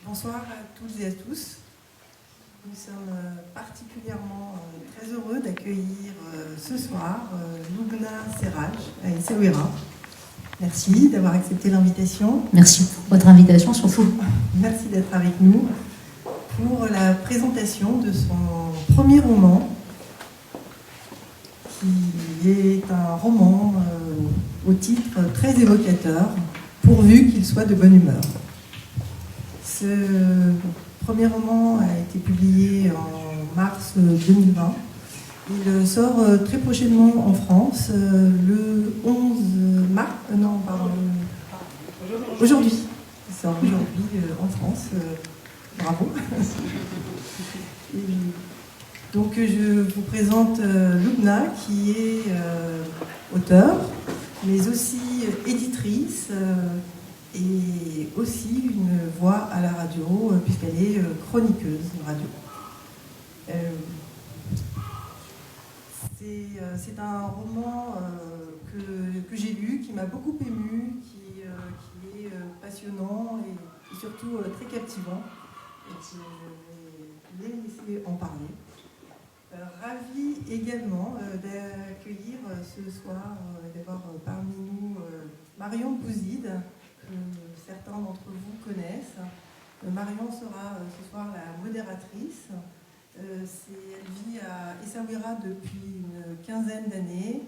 Bonsoir à toutes et à tous. Nous sommes particulièrement très heureux d'accueillir ce soir Lubna Serraj à Essaouira. Merci d'avoir accepté l'invitation. Merci pour votre invitation, surtout. Merci d'être avec nous pour la présentation de son premier roman, qui est un roman au titre très évocateur, pourvu qu'il soit de bonne humeur. Ce premier roman a été publié en mars 2020. Il sort très prochainement en France, le 11 mars. Aujourd'hui. Il sort aujourd'hui en France. Bravo. Et donc je vous présente Lubna, qui est auteure, mais aussi éditrice. Et aussi une voix à la radio, puisqu'elle est chroniqueuse de radio. C'est un roman que j'ai lu, qui m'a beaucoup ému, qui est passionnant et surtout très captivant. Et je vais les laisser en parler. Ravie également d'accueillir ce soir, d'avoir parmi nous Marion Bouzid, que certains d'entre vous connaissent. Marion sera ce soir la modératrice. Elle vit à Essaouira depuis une quinzaine d'années.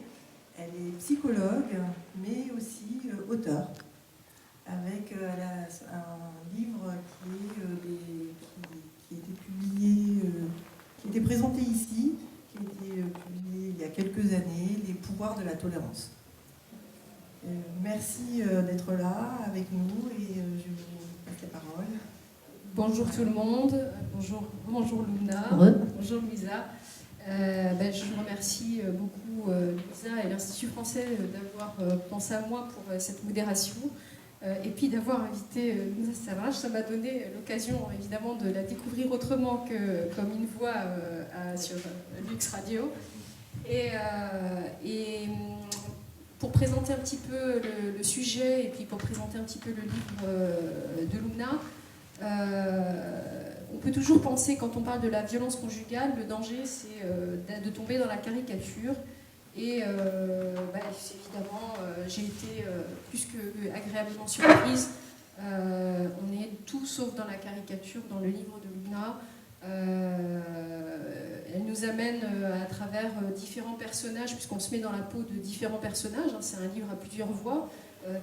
Elle est psychologue, mais aussi auteure, avec un livre qui a été publié, qui a été présenté ici, qui a été publié il y a quelques années, Les pouvoirs de la tolérance. Merci d'être là avec nous et je vous passe la parole. Bonjour tout le monde, bonjour Lubna, bonjour Louisa. Je remercie beaucoup Louisa et l'Institut français d'avoir pensé à moi pour cette modération et puis d'avoir invité Lubna Serraj. Ça m'a donné l'occasion évidemment de la découvrir autrement que comme une voix sur Lux Radio. Et pour présenter un petit peu le sujet et puis pour présenter un petit peu le livre de Lubna, on peut toujours penser, quand on parle de la violence conjugale, le danger c'est de tomber dans la caricature. Et évidemment, j'ai été plus que agréablement surprise. On est tout sauf dans la caricature dans le livre de Lubna. Elle nous amène à travers différents personnages, puisqu'on se met dans la peau de différents personnages. C'est un livre à plusieurs voix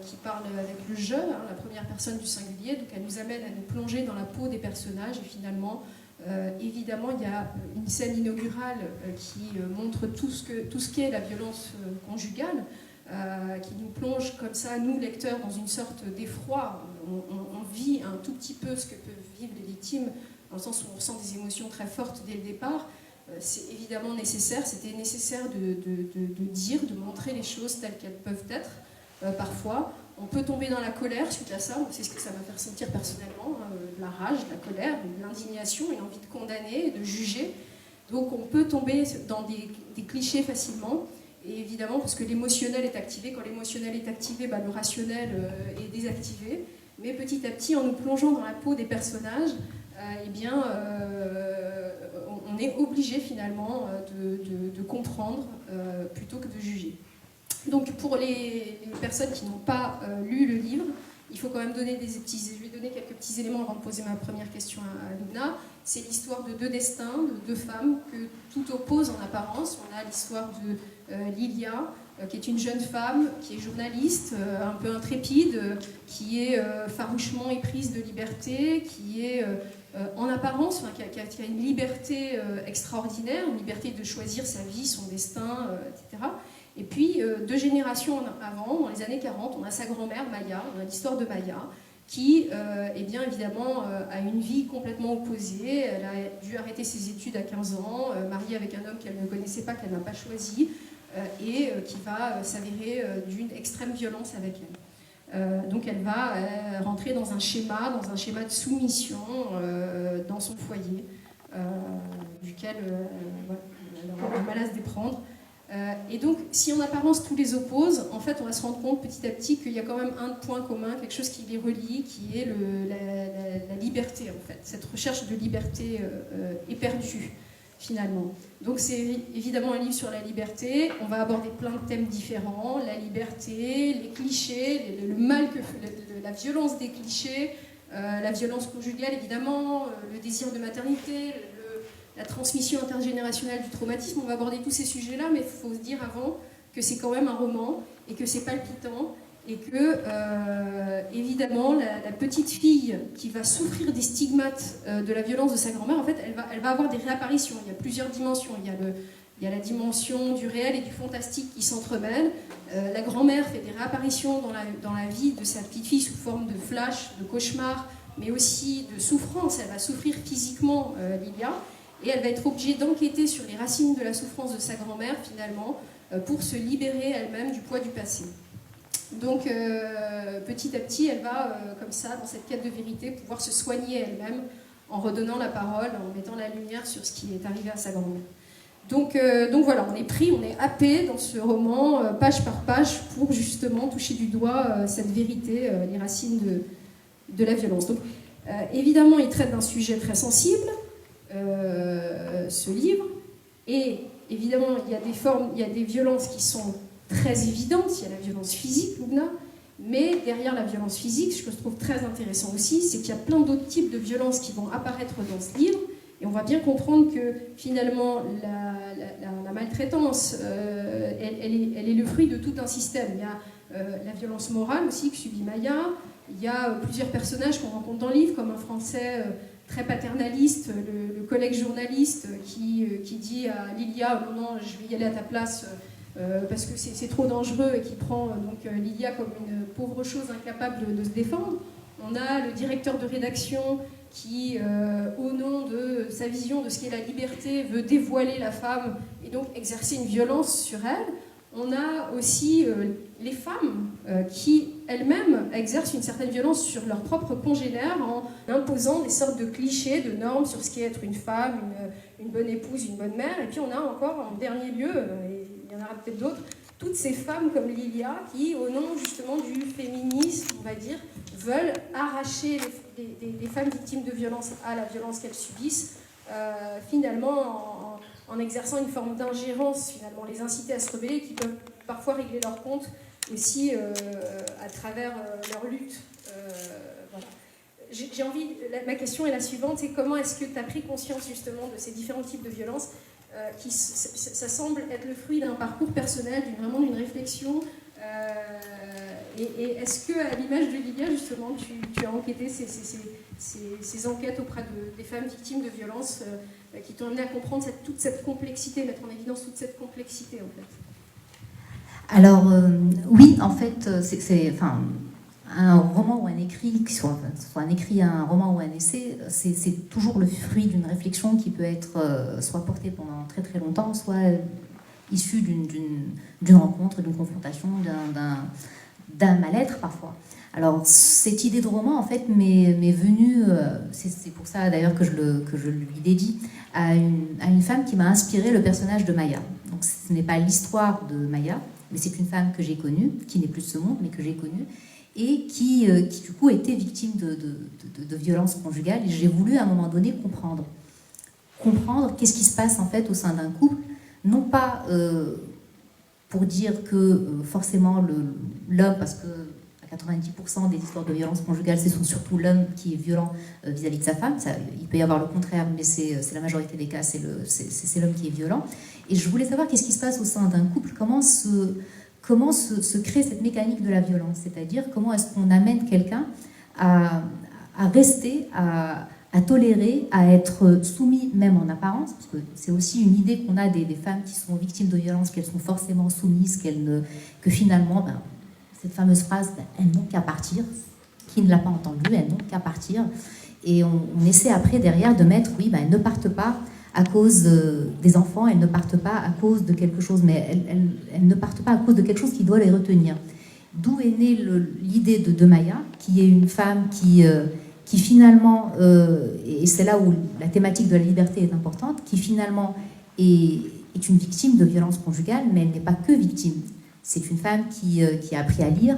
qui parle avec le je, la première personne du singulier. Donc elle nous amène à nous plonger dans la peau des personnages. Et finalement, évidemment, il y a une scène inaugurale qui montre tout ce qu'est la violence conjugale, qui nous plonge comme ça, nous lecteurs, dans une sorte d'effroi. On vit un tout petit peu ce que peuvent vivre les victimes, dans le sens où on ressent des émotions très fortes dès le départ. C'est évidemment nécessaire, c'était nécessaire de dire, de montrer les choses telles qu'elles peuvent être. Parfois, on peut tomber dans la colère suite à ça, c'est ce que ça m'a fait ressentir personnellement, de la rage, de la colère, de l'indignation, une envie de condamner, de juger. Donc on peut tomber dans des clichés facilement, et évidemment parce que l'émotionnel est activé. Quand l'émotionnel est activé, le rationnel est désactivé. Mais petit à petit, en nous plongeant dans la peau des personnages, on est obligé finalement de comprendre plutôt que de juger. Donc pour les personnes qui n'ont pas lu le livre, il faut quand même donner je vais donner quelques petits éléments avant de poser ma première question à Lubna. C'est l'histoire de deux destins, de deux femmes que tout oppose en apparence. On a l'histoire de Lilia, qui est une jeune femme, qui est journaliste, un peu intrépide, qui est farouchement éprise de liberté, qui est en apparence, qui a une liberté extraordinaire, une liberté de choisir sa vie, son destin, etc. Et puis, 2 générations avant, dans les années 40, on a sa grand-mère, Maya, on a l'histoire de Maya, qui, évidemment, a une vie complètement opposée. Elle a dû arrêter ses études à 15 ans, mariée avec un homme qu'elle ne connaissait pas, qu'elle n'a pas choisi, et qui va s'avérer d'une extrême violence avec elle. Donc elle va rentrer dans un schéma de soumission dans son foyer, duquel elle aura du mal à se déprendre. Et donc, si en apparence tous les opposent, en fait, on va se rendre compte petit à petit qu'il y a quand même un point commun, quelque chose qui les relie, qui est la liberté, en fait. Cette recherche de liberté éperdue, finalement. Donc, c'est évidemment un livre sur la liberté. On va aborder plein de thèmes différents. La liberté, les clichés, le mal que la violence des clichés, la violence conjugale, évidemment, le désir de maternité, la transmission intergénérationnelle du traumatisme. On va aborder tous ces sujets-là, mais il faut se dire avant que c'est quand même un roman et que c'est palpitant et que, évidemment, la petite fille qui va souffrir des stigmates de la violence de sa grand-mère, en fait, elle va avoir des réapparitions. Il y a plusieurs dimensions. Il y a la dimension du réel et du fantastique qui s'entremêlent. La grand-mère fait des réapparitions dans la vie de sa petite fille sous forme de flash, de cauchemar, mais aussi de souffrance. Elle va souffrir physiquement, Lilia. Et elle va être obligée d'enquêter sur les racines de la souffrance de sa grand-mère, finalement, pour se libérer elle-même du poids du passé. Donc, petit à petit, elle va, comme ça, dans cette quête de vérité, pouvoir se soigner elle-même en redonnant la parole, en mettant la lumière sur ce qui est arrivé à sa grand-mère. Donc voilà, on est pris, on est happé dans ce roman, page par page, pour justement toucher du doigt cette vérité, les racines de la violence. Donc, évidemment, il traite d'un sujet très sensible, ce livre, et évidemment il y a des violences qui sont très évidentes. Il y a la violence physique, Lubna, mais derrière la violence physique, ce que je trouve très intéressant aussi, c'est qu'il y a plein d'autres types de violences qui vont apparaître dans ce livre, et on va bien comprendre que finalement la maltraitance, elle est le fruit de tout un système. Il y a la violence morale aussi que subit Maya, il y a plusieurs personnages qu'on rencontre dans le livre, comme un Français très paternaliste, le collègue journaliste qui dit à Lilia, non, je vais y aller à ta place parce que c'est trop dangereux, et qui prend donc Lilia comme une pauvre chose incapable de se défendre. On a le directeur de rédaction qui, au nom de sa vision de ce qu'est la liberté, veut dévoiler la femme et donc exercer une violence sur elle. On a aussi les femmes qui, elles-mêmes, exercent une certaine violence sur leurs propres congénères en imposant des sortes de clichés, de normes sur ce qu'est être une femme, une bonne épouse, une bonne mère. Et puis on a encore, en dernier lieu, et il y en aura peut-être d'autres, toutes ces femmes comme Lilia qui, au nom justement du féminisme, on va dire, veulent arracher les femmes victimes de violence à la violence qu'elles subissent, finalement en exerçant une forme d'ingérence, finalement, les inciter à se rebeller, qui peuvent parfois régler leur compte aussi à travers leur lutte. Voilà. J'ai envie, ma question est la suivante, c'est comment est-ce que tu as pris conscience justement de ces différents types de violences ça semble être le fruit d'un parcours personnel, vraiment d'une réflexion. Et est-ce que, à l'image de Lilia, justement, tu as enquêté ces enquêtes auprès des femmes victimes de violences qui t'ont amené à comprendre toute cette complexité, mettre en évidence toute cette complexité, en fait? Alors, oui, en fait, enfin, un roman ou un écrit, soit un écrit, un roman ou un essai, c'est toujours le fruit d'une réflexion qui peut être soit portée pendant très très longtemps, soit issue d'une rencontre, d'une confrontation, d'un mal-être parfois. Alors, cette idée de roman, en fait, m'est venue, c'est pour ça d'ailleurs que je lui dédie, à une femme qui m'a inspiré le personnage de Maya. Donc, ce n'est pas l'histoire de Maya, mais c'est une femme que j'ai connue, qui n'est plus de ce monde, mais que j'ai connue, et qui du coup était victime de violences conjugales. Et j'ai voulu à un moment donné comprendre qu'est-ce qui se passe en fait au sein d'un couple, non pas pour dire que forcément l'homme, parce que à 90% des histoires de violence conjugale, c'est surtout l'homme qui est violent vis-à-vis de sa femme. Il peut y avoir le contraire, mais c'est la majorité des cas, c'est l'homme qui est violent. Et je voulais savoir qu'est-ce qui se passe au sein d'un couple, comment se crée cette mécanique de la violence, c'est-à-dire comment est-ce qu'on amène quelqu'un à rester, à tolérer, à être soumis même en apparence, parce que c'est aussi une idée qu'on a des femmes qui sont victimes de violences, qu'elles sont forcément soumises, que finalement, cette fameuse phrase, elles n'ont qu'à partir, qui ne l'a pas entendue, elles n'ont qu'à partir, et on essaie après derrière de mettre, oui, elles ne partent pas à cause des enfants, elles ne partent pas à cause de quelque chose, mais elles ne partent pas à cause de quelque chose qui doit les retenir. D'où est née l'idée de Maya, qui est une femme qui finalement, et c'est là où la thématique de la liberté est importante, qui finalement est est une victime de violences conjugales, mais elle n'est pas que victime. C'est une femme qui a appris à lire,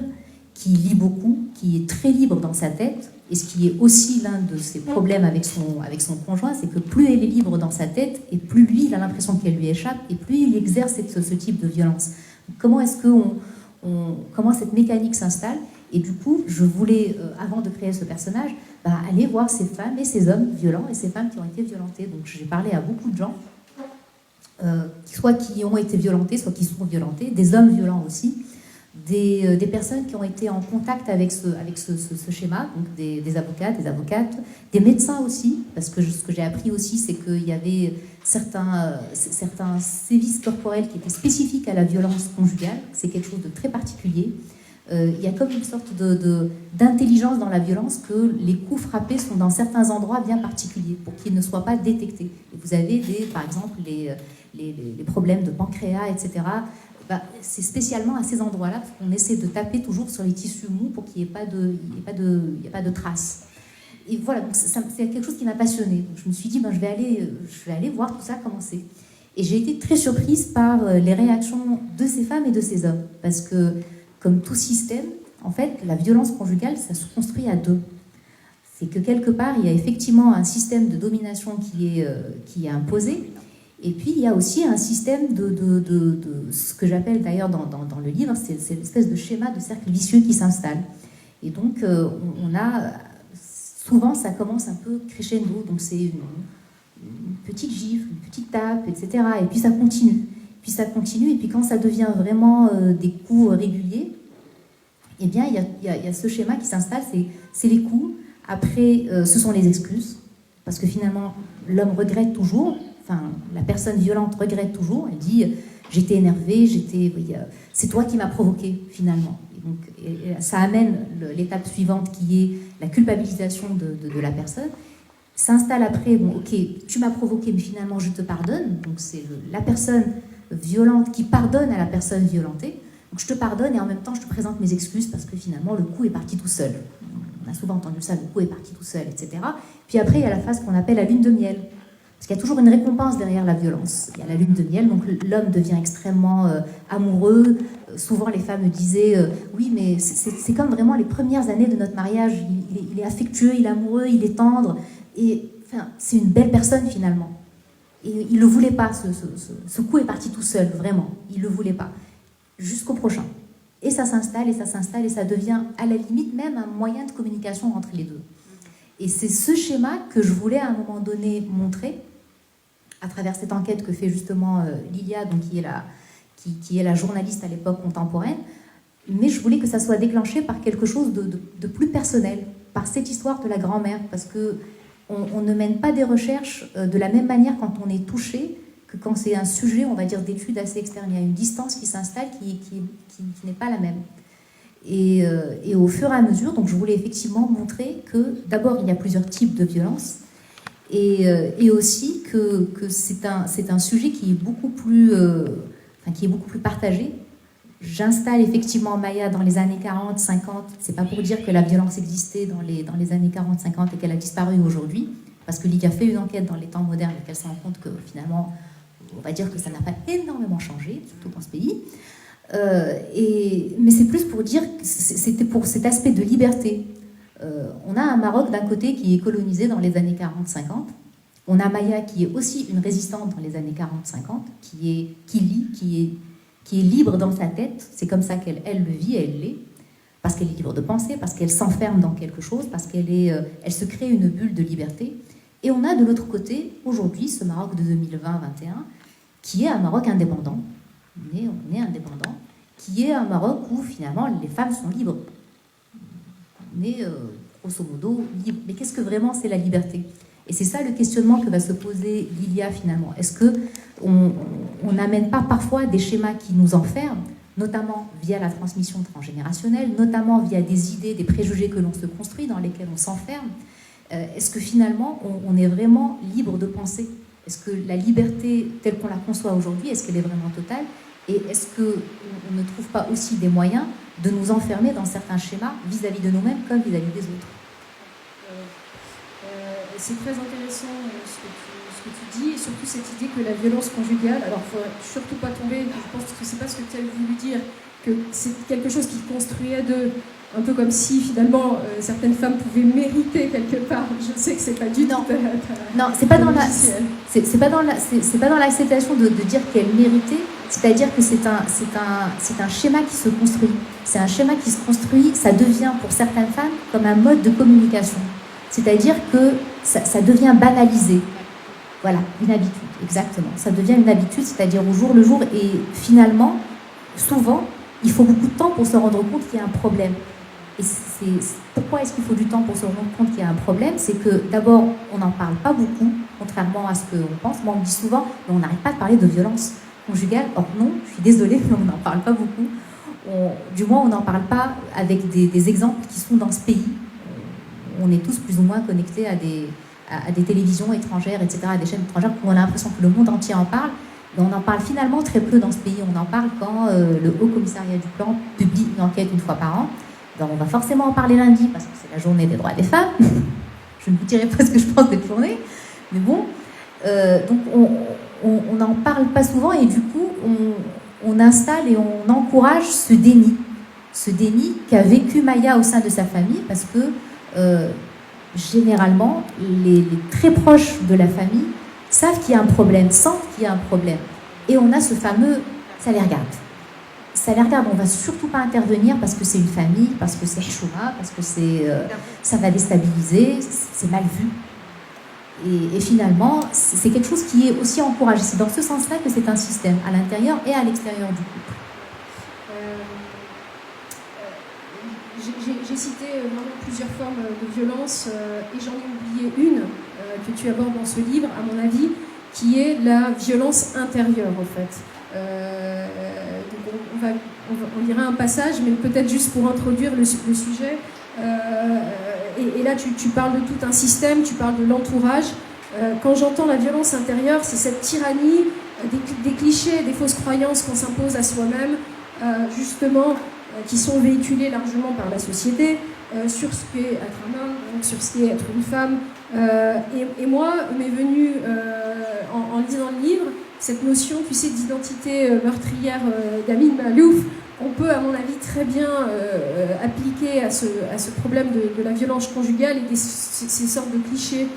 qui lit beaucoup, qui est très libre dans sa tête. Et ce qui est aussi l'un de ses problèmes avec son conjoint, c'est que plus elle est libre dans sa tête, et plus lui, il a l'impression qu'elle lui échappe, et plus il exerce ce type de violence. Comment est-ce que comment cette mécanique s'installe? Et du coup, je voulais, avant de créer ce personnage, aller voir ces femmes et ces hommes violents et ces femmes qui ont été violentés. Donc j'ai parlé à beaucoup de gens, soit qui ont été violentés, soit qui sont violentés, des hommes violents aussi, des personnes qui ont été en contact avec ce schéma, donc des avocats, des avocates, des médecins aussi, parce que ce que j'ai appris aussi, c'est qu'il y avait certains sévices corporels qui étaient spécifiques à la violence conjugale. C'est quelque chose de très particulier. Il y a comme une sorte d'intelligence dans la violence, que les coups frappés sont dans certains endroits bien particuliers pour qu'ils ne soient pas détectés. Et vous avez par exemple les problèmes de pancréas, etc. C'est spécialement à ces endroits-là qu'on essaie de taper toujours sur les tissus mous pour qu'il n'y ait pas de traces. Et voilà, donc c'est quelque chose qui m'a passionnée. Donc je me suis dit, je vais aller voir tout ça commencer. Et j'ai été très surprise par les réactions de ces femmes et de ces hommes, parce que comme tout système, en fait, la violence conjugale, ça se construit à deux. C'est que quelque part, il y a effectivement un système de domination qui est imposé, et puis il y a aussi un système de ce que j'appelle d'ailleurs dans le livre, c'est l'espèce de schéma de cercle vicieux qui s'installe. Et donc, on a souvent, ça commence un peu crescendo, donc c'est une petite gifle, une petite tape, etc. Et puis ça continue. Et puis quand ça devient vraiment des coups réguliers, eh bien, il y a ce schéma qui s'installe, c'est les coups. Après, ce sont les excuses, parce que finalement, l'homme regrette toujours, la personne violente regrette toujours, elle dit « j'étais énervée, c'est toi qui m'as provoqué, finalement ». Et ça amène l'étape suivante, qui est la culpabilisation de la personne. S'installe après, ok, tu m'as provoqué, mais finalement, je te pardonne. Donc c'est la personne violente qui pardonne à la personne violentée. Donc je te pardonne et en même temps je te présente mes excuses parce que finalement le coup est parti tout seul. On a souvent entendu ça, le coup est parti tout seul, etc. Puis après il y a la phase qu'on appelle la lune de miel. Parce qu'il y a toujours une récompense derrière la violence. Il y a la lune de miel, donc l'homme devient extrêmement amoureux. Souvent les femmes me disaient oui, mais c'est comme vraiment les premières années de notre mariage. Il est affectueux, il est amoureux, il est tendre. Et c'est une belle personne finalement. Et il ne le voulait pas, ce coup est parti tout seul, vraiment. Il ne le voulait pas. Jusqu'au prochain. Et ça s'installe, et ça devient à la limite même un moyen de communication entre les deux. Et c'est ce schéma que je voulais à un moment donné montrer, à travers cette enquête que fait justement Lilia, donc qui est la journaliste à l'époque contemporaine, mais je voulais que ça soit déclenché par quelque chose de plus personnel, par cette histoire de la grand-mère, parce que on ne mène pas des recherches de la même manière quand on est touché que quand c'est un sujet, on va dire, d'études assez externe. Il y a une distance qui s'installe qui n'est pas la même. Et au fur et à mesure, donc je voulais effectivement montrer que d'abord, il y a plusieurs types de violences et aussi que c'est un sujet qui est beaucoup plus partagé. J'installe effectivement Maya dans les années 40, 50. C'est pas pour dire que la violence existait dans les années 40, 50 et qu'elle a disparu aujourd'hui, parce que Lydia fait une enquête dans les temps modernes et qu'elle se rend compte que finalement, on va dire que ça n'a pas énormément changé, surtout dans ce pays. Mais c'est plus pour dire que c'était pour cet aspect de liberté. On a un Maroc d'un côté qui est colonisé dans les années 40-50. On a Maya qui est aussi une résistante dans les années 40-50, qui lit, qui est libre dans sa tête. C'est comme ça qu'elle le vit, elle l'est. Parce qu'elle est libre de penser, parce qu'elle s'enferme dans quelque chose, parce qu'elle se crée une bulle de liberté. Et on a de l'autre côté, aujourd'hui, ce Maroc de 2020-21, qui est un Maroc indépendant. On est indépendant, qui est un Maroc où finalement les femmes sont libres. On est grosso modo libre. Mais qu'est-ce que vraiment c'est la liberté? Et c'est ça le questionnement que va se poser Lilia finalement. Est-ce qu'on n'amène pas parfois des schémas qui nous enferment, notamment via la transmission transgénérationnelle, notamment via des idées, des préjugés que l'on se construit, dans lesquels on s'enferme? Est-ce que finalement on est vraiment libre de penser? Est-ce que la liberté telle qu'on la conçoit aujourd'hui, est-ce qu'elle est vraiment totale? Et est-ce qu'on ne trouve pas aussi des moyens de nous enfermer dans certains schémas vis-à-vis de nous-mêmes comme vis-à-vis des autres? c'est très intéressant ce que tu dis, et surtout cette idée que la violence conjugale, alors il ne faut surtout pas tomber, je pense que c'est pas ce que tu as voulu dire, que c'est quelque chose qui construisait un peu comme si finalement certaines femmes pouvaient mériter quelque part. Je sais que c'est pas du tout. Non, c'est pas dans l'acceptation de dire qu'elle méritait. C'est-à-dire que c'est un schéma qui se construit. C'est un schéma qui se construit. Ça devient pour certaines femmes comme un mode de communication. C'est-à-dire que ça devient banalisé. Voilà, une habitude, exactement. Ça devient une habitude, c'est-à-dire au jour le jour. Et finalement, souvent, il faut beaucoup de temps pour se rendre compte qu'il y a un problème. Et pourquoi est-ce qu'il faut du temps pour se rendre compte qu'il y a un problème? C'est que d'abord, on n'en parle pas beaucoup, contrairement à ce qu'on pense. Moi, on me dit souvent, mais on n'arrête pas de parler de violence conjugale. Or non, je suis désolée, mais on n'en parle pas beaucoup. Du moins, on n'en parle pas avec des exemples qui sont dans ce pays. On est tous plus ou moins connectés à des télévisions étrangères, etc., à des chaînes étrangères, où on a l'impression que le monde entier en parle. Mais on en parle finalement très peu dans ce pays. On en parle quand le Haut Commissariat du Plan publie une enquête une fois par an. Donc on va forcément en parler lundi, parce que c'est la journée des droits des femmes. Je ne vous dirai pas ce que je pense de cette journée. Mais bon, donc on n'en parle pas souvent, et du coup, on installe et on encourage ce déni qu'a vécu Maya au sein de sa famille, parce que généralement, les très proches de la famille savent qu'il y a un problème, sentent qu'il y a un problème. Et on a ce fameux « ça les regarde ». Ça les regarde, on ne va surtout pas intervenir parce que c'est une famille, parce que c'est chouma, parce que ça va déstabiliser, c'est mal vu. Et finalement, c'est quelque chose qui est aussi encouragé. C'est dans ce sens-là que c'est un système, à l'intérieur et à l'extérieur du couple. J'ai cité vraiment plusieurs formes de violence, et j'en ai oublié une que tu abordes dans ce livre, à mon avis, qui est la violence intérieure, en fait. Donc on lira un passage, mais peut-être juste pour introduire le sujet. Et là, tu parles de tout un système, tu parles de l'entourage. Quand j'entends la violence intérieure, c'est cette tyrannie, des clichés, des fausses croyances qu'on s'impose à soi-même, justement, qui sont véhiculés largement par la société, sur ce qu'est être un homme, donc sur ce qu'est être une femme. Et moi, m'est venue, en lisant le livre, cette notion, tu sais, d'identité meurtrière d'Amin Maalouf, on peut, à mon avis, très bien appliquer à ce problème de la violence conjugale et ces sortes de clichés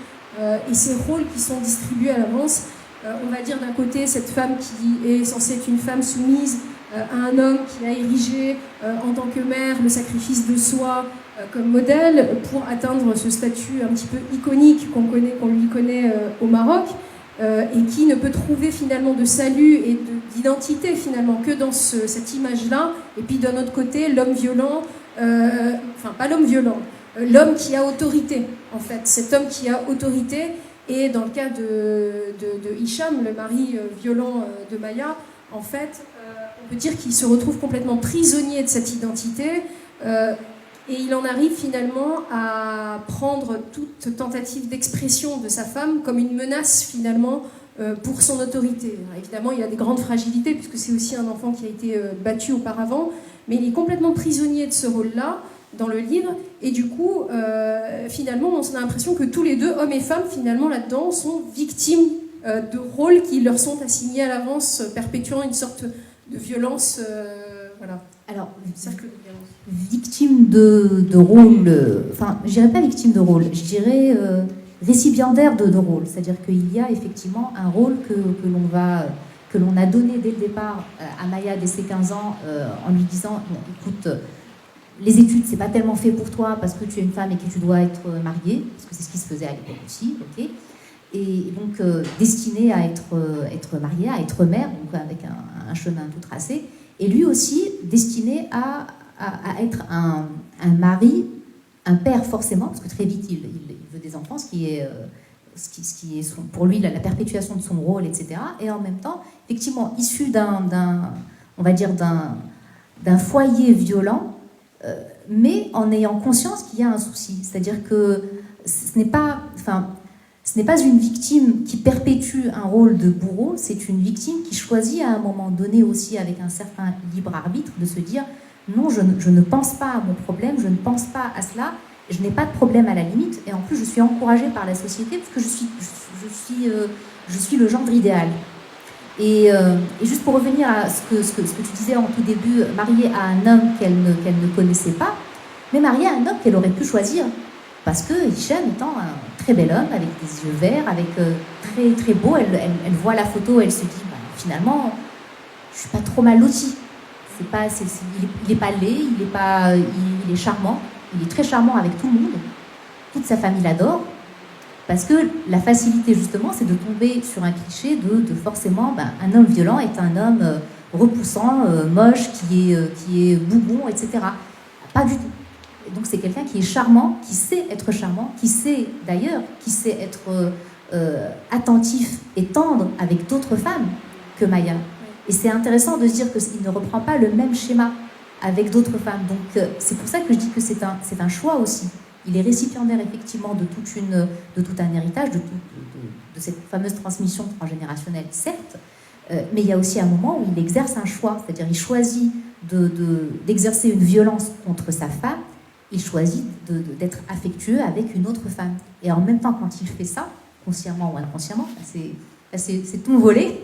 et ces rôles qui sont distribués à l'avance. On va dire d'un côté cette femme qui est censée être une femme soumise à un homme qui a érigé en tant que mère le sacrifice de soi comme modèle pour atteindre ce statut un petit peu iconique qu'on lui connaît au Maroc, et qui ne peut trouver finalement de salut et d'identité finalement que dans cette image-là. Et puis d'un autre côté, l'homme violent, enfin pas l'homme violent, l'homme qui a autorité en fait, cet homme qui a autorité. Et dans le cas de Hicham, le mari violent de Maya, en fait, on peut dire qu'il se retrouve complètement prisonnier de cette identité, et il en arrive finalement à prendre toute tentative d'expression de sa femme comme une menace finalement pour son autorité. Alors, évidemment, il y a des grandes fragilités puisque c'est aussi un enfant qui a été battu auparavant, mais il est complètement prisonnier de ce rôle-là dans le livre, et du coup, finalement, on a l'impression que tous les deux, hommes et femmes, finalement, là-dedans, sont victimes de rôles qui leur sont assignés à l'avance, perpétuant une sorte de violence, voilà. Alors, cercle de violence. Victime de rôle, enfin, je dirais pas victime de rôle, je dirais récipiendaire de rôle. C'est-à-dire qu'il y a effectivement un rôle que l'on a donné dès le départ à Maya dès ses 15 ans, en lui disant, bon, écoute, les études, c'est pas tellement fait pour toi parce que tu es une femme et que tu dois être mariée, parce que c'est ce qui se faisait à l'époque aussi, ok. Et donc destinée à être mariée, à être mère, donc avec un chemin tout tracé. Et lui aussi destiné à être un mari, un père forcément, parce que très vite il veut des enfants, ce qui est pour lui la perpétuation de son rôle, etc. Et en même temps, effectivement, issu on va dire d'un foyer violent, mais en ayant conscience qu'il y a un souci. C'est-à-dire que ce n'est pas une victime qui perpétue un rôle de bourreau, c'est une victime qui choisit à un moment donné aussi, avec un certain libre arbitre, de se dire non, je ne pense pas à mon problème, je ne pense pas à cela, je n'ai pas de problème à la limite, et en plus je suis encouragée par la société parce que je suis le gendre idéal. Et juste pour revenir à ce que tu disais en tout début, mariée à un homme qu'elle ne connaissait pas, mais mariée à un homme qu'elle aurait pu choisir. Parce que Hicham étant un très bel homme, avec des yeux verts, avec très, très beau, elle voit la photo, elle se dit, finalement, je ne suis pas trop mal lotie. Il n'est pas laid, il est charmant, il est très charmant avec tout le monde, toute sa famille l'adore, parce que la facilité justement c'est de tomber sur un cliché de forcément un homme violent est un homme repoussant, moche, qui est bougon, etc. Pas du tout. Et donc c'est quelqu'un qui est charmant, qui sait être charmant, qui sait être attentif et tendre avec d'autres femmes que Maya. Et c'est intéressant de se dire qu'il ne reprend pas le même schéma avec d'autres femmes. Donc c'est pour ça que je dis que c'est un choix aussi. Il est récipiendaire effectivement de tout un héritage, de cette fameuse transmission transgénérationnelle, certes, mais il y a aussi un moment où il exerce un choix, c'est-à-dire il choisit d'exercer une violence contre sa femme, il choisit d'être affectueux avec une autre femme. Et en même temps, quand il fait ça, consciemment ou inconsciemment, c'est tout volé,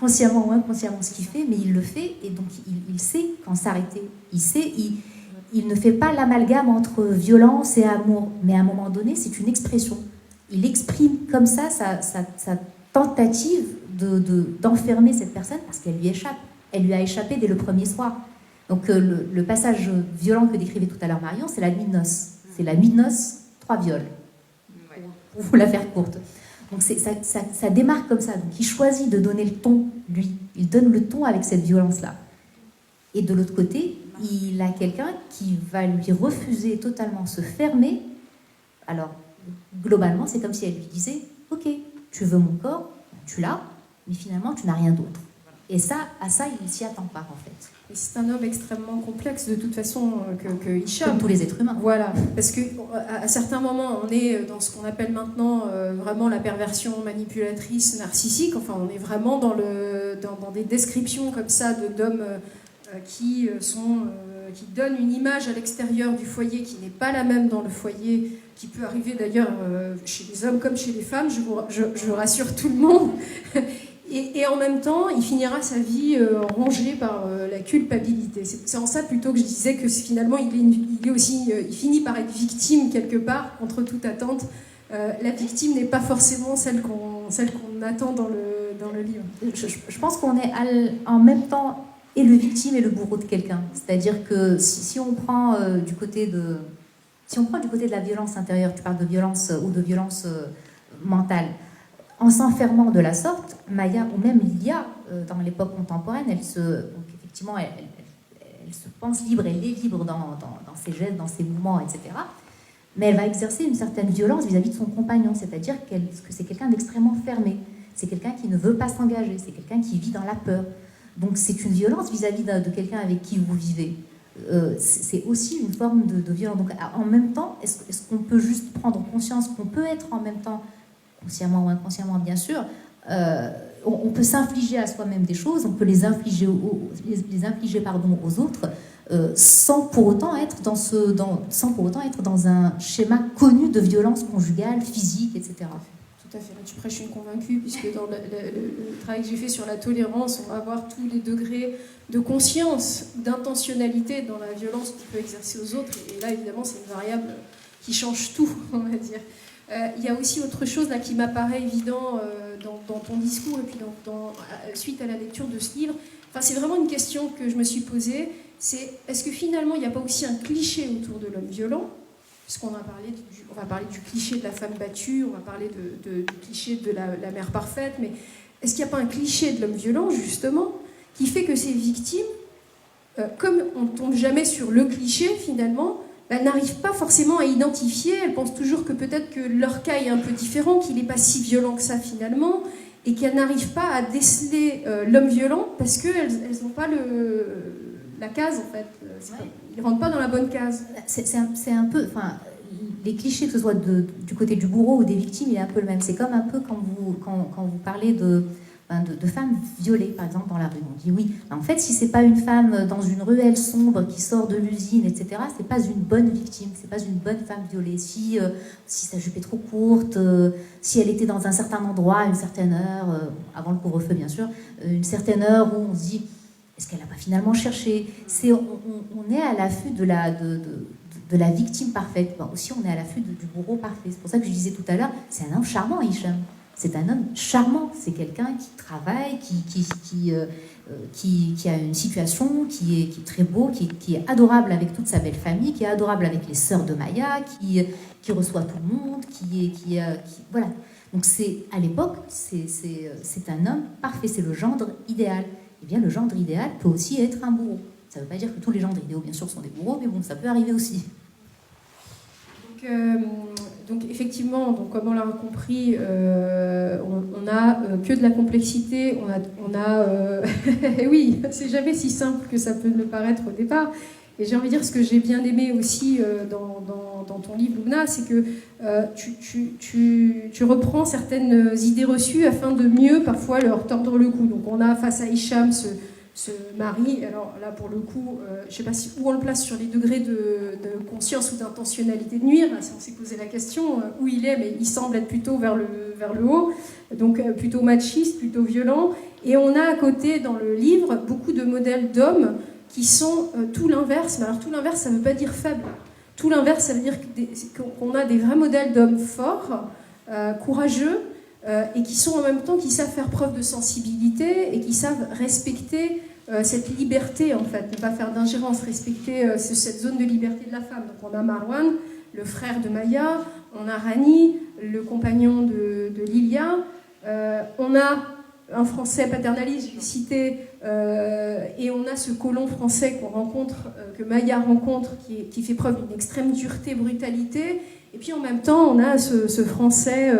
consciemment ou inconsciemment ce qu'il fait, mais il le fait et donc il sait quand s'arrêter. Il ne fait pas l'amalgame entre violence et amour, mais à un moment donné, c'est une expression. Il exprime comme ça sa tentative d'enfermer cette personne parce qu'elle lui échappe. Elle lui a échappé dès le premier soir. Donc le passage violent que décrivait tout à l'heure Marion, c'est la nuit de noces. C'est la nuit de noces, 3 viols, pour vous la faire courte. Donc ça démarre comme ça. Donc il choisit de donner le ton, lui. Il donne le ton avec cette violence-là. Et de l'autre côté, il a quelqu'un qui va lui refuser totalement, se fermer. Alors, globalement, c'est comme si elle lui disait « Ok, tu veux mon corps, tu l'as, mais finalement, tu n'as rien d'autre. » Et à ça, il ne s'y attend pas, en fait. Et c'est un homme extrêmement complexe, de toute façon, que Hicham. Comme tous les êtres humains. Voilà, parce qu'à certains moments, on est dans ce qu'on appelle maintenant vraiment la perversion manipulatrice narcissique. Enfin, on est vraiment dans des descriptions comme ça d'hommes qui donnent une image à l'extérieur du foyer qui n'est pas la même dans le foyer, qui peut arriver d'ailleurs chez les hommes comme chez les femmes, je rassure tout le monde. Et en même temps, il finira sa vie rongé par la culpabilité. C'est en ça plutôt que je disais que finalement, il finit par être victime quelque part, contre toute attente. La victime n'est pas forcément celle qu'on attend dans le livre. Je pense qu'on est en même temps et le victime et le bourreau de quelqu'un. C'est-à-dire que si on prend du côté de la violence intérieure, tu parles de violence ou de violence mentale, en s'enfermant de la sorte, Maya, ou même Lilia, dans l'époque contemporaine, elle se pense libre, elle est libre dans ses gestes, dans ses mouvements, etc. Mais elle va exercer une certaine violence vis-à-vis de son compagnon, c'est-à-dire que c'est quelqu'un d'extrêmement fermé, c'est quelqu'un qui ne veut pas s'engager, c'est quelqu'un qui vit dans la peur. Donc c'est une violence vis-à-vis de quelqu'un avec qui vous vivez. C'est aussi une forme de violence. Donc en même temps, est-ce qu'on peut juste prendre conscience qu'on peut être en même temps, consciemment ou inconsciemment bien sûr, on peut s'infliger à soi-même des choses, on peut les infliger aux autres, sans pour autant être dans un schéma connu de violence conjugale, physique, etc. Tout à fait. Là, tu prêches une convaincue, puisque dans le travail que j'ai fait sur la tolérance, on va voir tous les degrés de conscience, d'intentionnalité dans la violence qu'il peut exercer aux autres. Et là, évidemment, c'est une variable qui change tout, on va dire. Il y a aussi autre chose là, qui m'apparaît évident dans ton discours et puis suite à la lecture de ce livre. Enfin, c'est vraiment une question que je me suis posée. C'est est-ce que finalement, il n'y a pas aussi un cliché autour de l'homme violent ? Puisqu'on va parler du cliché de la femme battue, on va parler du cliché de la mère parfaite, mais est-ce qu'il n'y a pas un cliché de l'homme violent, justement, qui fait que ces victimes, comme on ne tombe jamais sur le cliché, finalement, n'arrivent pas forcément à identifier, elles pensent toujours que peut-être que leur cas est un peu différent, qu'il n'est pas si violent que ça, finalement, et qu'elles n'arrivent pas à déceler l'homme violent parce qu'elles n'ont pas la case, en fait. Ils ne rentrent pas dans la bonne case. C'est un peu... Enfin, les clichés, que ce soit du côté du bourreau ou des victimes, il est un peu le même. C'est comme un peu quand vous parlez de femmes violées, par exemple, dans la rue. On dit oui, en fait, si c'est pas une femme dans une ruelle sombre qui sort de l'usine, etc., c'est pas une bonne victime, c'est pas une bonne femme violée. Si sa jupe est trop courte, si elle était dans un certain endroit, à une certaine heure, avant le couvre-feu bien sûr, une certaine heure où on se dit, est-ce qu'elle n'a pas finalement cherché? On est à l'affût de la victime parfaite. Bon, aussi, on est à l'affût du bourreau parfait. C'est pour ça que je disais tout à l'heure, c'est un homme charmant, Hicham. C'est un homme charmant, c'est quelqu'un qui travaille, qui a une situation, qui est très beau, qui est adorable avec toute sa belle famille, qui est adorable avec les sœurs de Maya, qui reçoit tout le monde, voilà. Donc à l'époque, c'est un homme parfait, c'est le gendre idéal. Eh bien, le gendre idéal peut aussi être un bourreau. Ça ne veut pas dire que tous les gendres idéaux, bien sûr, sont des bourreaux, mais bon, ça peut arriver aussi. Donc effectivement, donc comme on l'a compris, on a que de la complexité, oui, c'est jamais si simple que ça peut le paraître au départ. Et j'ai envie de dire, ce que j'ai bien aimé aussi dans ton livre, Lubna, c'est que tu reprends certaines idées reçues afin de mieux parfois leur tordre le cou. Donc on a face à Hicham ce mari, alors là pour le coup, je ne sais pas où on le place sur les degrés de conscience ou d'intentionnalité de nuire, si on s'est posé la question, où il est, mais il semble être plutôt vers le haut, donc plutôt machiste, plutôt violent. Et on a à côté dans le livre beaucoup de modèles d'hommes qui sont tout l'inverse, mais alors tout l'inverse ça ne veut pas dire faible, tout l'inverse ça veut dire qu'on a des vrais modèles d'hommes forts, courageux, et qui sont en même temps, qui savent faire preuve de sensibilité et qui savent respecter cette liberté, en fait, ne pas faire d'ingérence, respecter cette zone de liberté de la femme. Donc on a Marwan, le frère de Maya, on a Rani, le compagnon de Lilia, on a un Français paternaliste, je l'ai cité, et on a ce colon français qu'on rencontre, que Maya rencontre, qui fait preuve d'une extrême dureté, brutalité, et puis en même temps, on a ce Français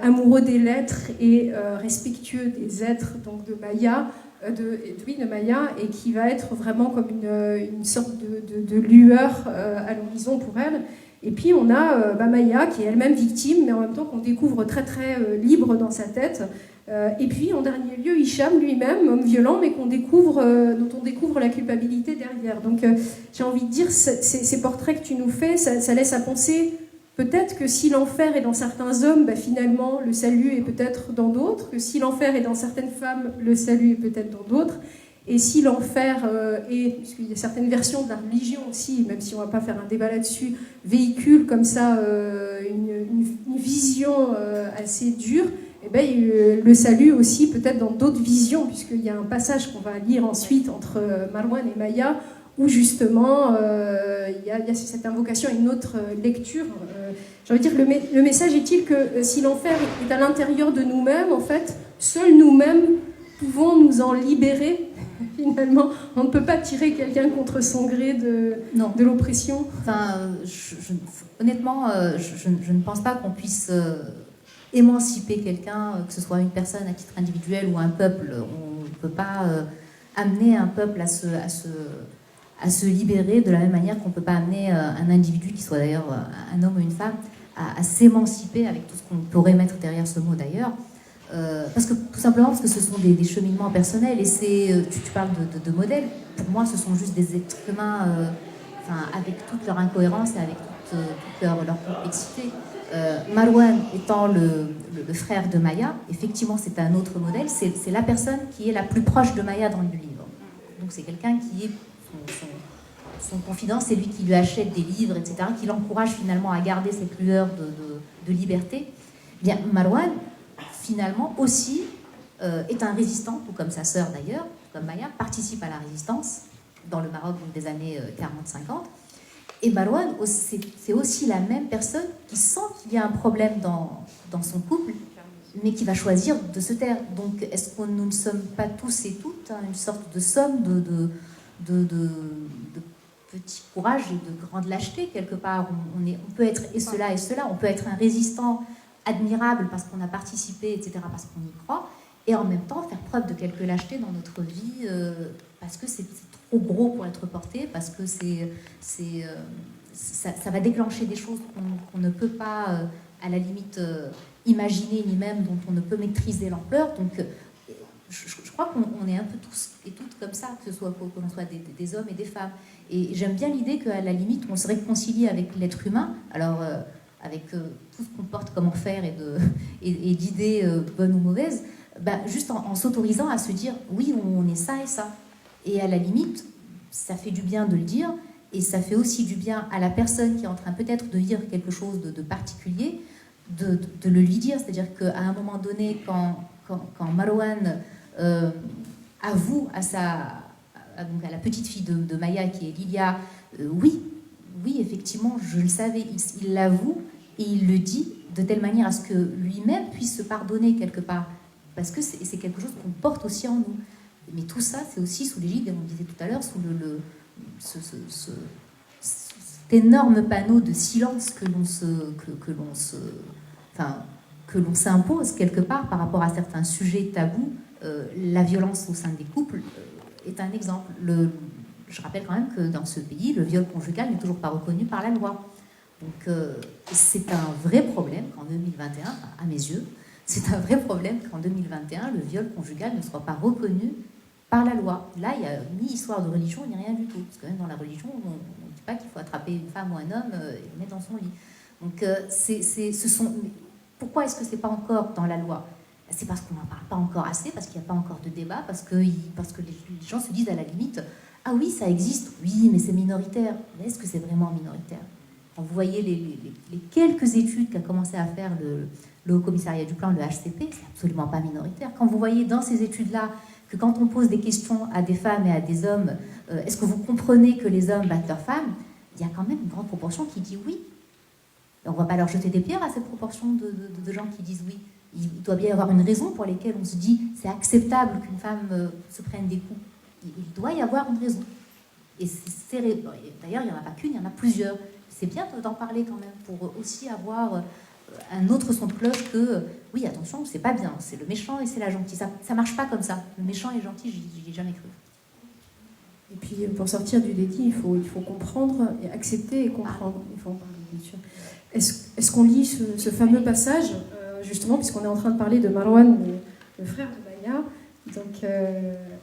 amoureux des lettres et respectueux des êtres, donc de Maya, de Maya, et qui va être vraiment comme une sorte de lueur à l'horizon pour elle. Et puis on a Maya qui est elle-même victime, mais en même temps qu'on découvre très très libre dans sa tête. Et puis en dernier lieu, Hicham lui-même, homme violent, mais dont on découvre la culpabilité derrière. Donc j'ai envie de dire, ces portraits que tu nous fais, ça laisse à penser peut-être que si l'enfer est dans certains hommes, finalement le salut est peut-être dans d'autres, que si l'enfer est dans certaines femmes, le salut est peut-être dans d'autres. Et si l'enfer puisqu'il y a certaines versions de la religion aussi, même si on ne va pas faire un débat là-dessus, véhicule comme ça une vision assez dure, le salut aussi peut-être dans d'autres visions, puisqu'il y a un passage qu'on va lire ensuite entre Marwan et Maya, où justement il y a cette invocation à une autre lecture. J'ai envie de dire, le message est-il que si l'enfer est à l'intérieur de nous-mêmes, en fait, seuls nous-mêmes pouvons nous en libérer. Finalement, on ne peut pas tirer quelqu'un contre son gré de l'oppression. Enfin, honnêtement, je ne pense pas qu'on puisse émanciper quelqu'un, que ce soit une personne à titre individuel ou un peuple. On ne peut pas amener un peuple à se libérer de la même manière qu'on ne peut pas amener un individu, qui soit d'ailleurs un homme ou une femme, à s'émanciper, avec tout ce qu'on pourrait mettre derrière ce mot d'ailleurs. Tout simplement parce que ce sont des cheminements personnels, et tu parles de modèles. Pour moi, ce sont juste des êtres humains avec toute leur incohérence et avec toute leur complexité. Marwan étant le frère de Maya, effectivement c'est un autre modèle, c'est la personne qui est la plus proche de Maya dans le livre. Donc c'est quelqu'un qui est son confident, c'est lui qui lui achète des livres, etc., qui l'encourage finalement à garder cette lueur de liberté. Bien, Marwan, finalement, aussi est un résistant, tout comme sa sœur d'ailleurs, comme Maya, participe à la résistance dans le Maroc des années 40-50. Et Marwan, c'est aussi la même personne qui sent qu'il y a un problème dans son couple, mais qui va choisir de se taire. Donc, est-ce que nous ne sommes pas tous et toutes une sorte de somme de petit courage et de grande lâcheté, quelque part? On peut être et cela, on peut être un résistant admirable parce qu'on a participé, etc., parce qu'on y croit, et en même temps faire preuve de quelque lâcheté dans notre vie, parce que c'est trop gros pour être porté, parce que ça va déclencher des choses qu'on ne peut pas, à la limite, imaginer, ni même dont on ne peut maîtriser l'ampleur. Donc je crois qu'on est un peu tous et toutes comme ça, que l'on soit des hommes et des femmes. Et j'aime bien l'idée qu'à la limite, on se réconcilie avec l'être humain, alors avec tout ce qu'on porte comme enfer et d'idées bonnes ou mauvaises, juste en s'autorisant à se dire oui, on est ça et ça. Et à la limite, ça fait du bien de le dire, et ça fait aussi du bien à la personne qui est en train peut-être de dire quelque chose de particulier, de le lui dire. C'est-à-dire qu'à un moment donné, quand Marwan avoue donc à la petite fille de Maya, qui est Lilia, oui, effectivement, je le savais, il l'avoue, et il le dit de telle manière à ce que lui-même puisse se pardonner quelque part, parce que c'est quelque chose qu'on porte aussi en nous. Mais tout ça, c'est aussi sous l'égide, comme on disait tout à l'heure, sous cet énorme panneau de silence que l'on s'impose quelque part par rapport à certains sujets tabous. La violence au sein des couples est un exemple. Je rappelle quand même que dans ce pays, le viol conjugal n'est toujours pas reconnu par la loi. Donc c'est un vrai problème qu'en 2021, à mes yeux, c'est un vrai problème qu'en 2021, le viol conjugal ne soit pas reconnu par la loi. Là, il n'y a ni histoire de religion, ni rien du tout. Parce que même dans la religion, on ne dit pas qu'il faut attraper une femme ou un homme et le mettre dans son lit. Donc pourquoi est-ce que ce n'est pas encore dans la loi ? C'est parce qu'on n'en parle pas encore assez, parce qu'il n'y a pas encore de débat, parce que les gens se disent à la limite « Ah oui, ça existe, oui, mais c'est minoritaire. » Mais est-ce que c'est vraiment minoritaire ? Quand vous voyez les quelques études qu'a commencé à faire le Haut Commissariat du Plan, le HCP, c'est absolument pas minoritaire. Quand vous voyez dans ces études-là que quand on pose des questions à des femmes et à des hommes, est-ce que vous comprenez que les hommes battent leurs femmes ? Il y a quand même une grande proportion qui dit oui. On ne va pas leur jeter des pierres à cette proportion de gens qui disent oui. Il doit bien y avoir une raison pour laquelle on se dit c'est acceptable qu'une femme se prenne des coups. Il doit y avoir une raison. Et d'ailleurs, il n'y en a pas qu'une, il y en a plusieurs. C'est bien d'en parler quand même pour aussi avoir un autre son de cloche que oui, attention, c'est pas bien, c'est le méchant et c'est la gentille. Ça marche pas comme ça. Le méchant et le gentil, j'y ai jamais cru. Et puis pour sortir du déni, il faut comprendre et accepter et comprendre. Il faut en parler, bien sûr. Est-ce qu'on lit ce fameux passage, justement, puisqu'on est en train de parler de Marwan, le frère de Maya. Donc,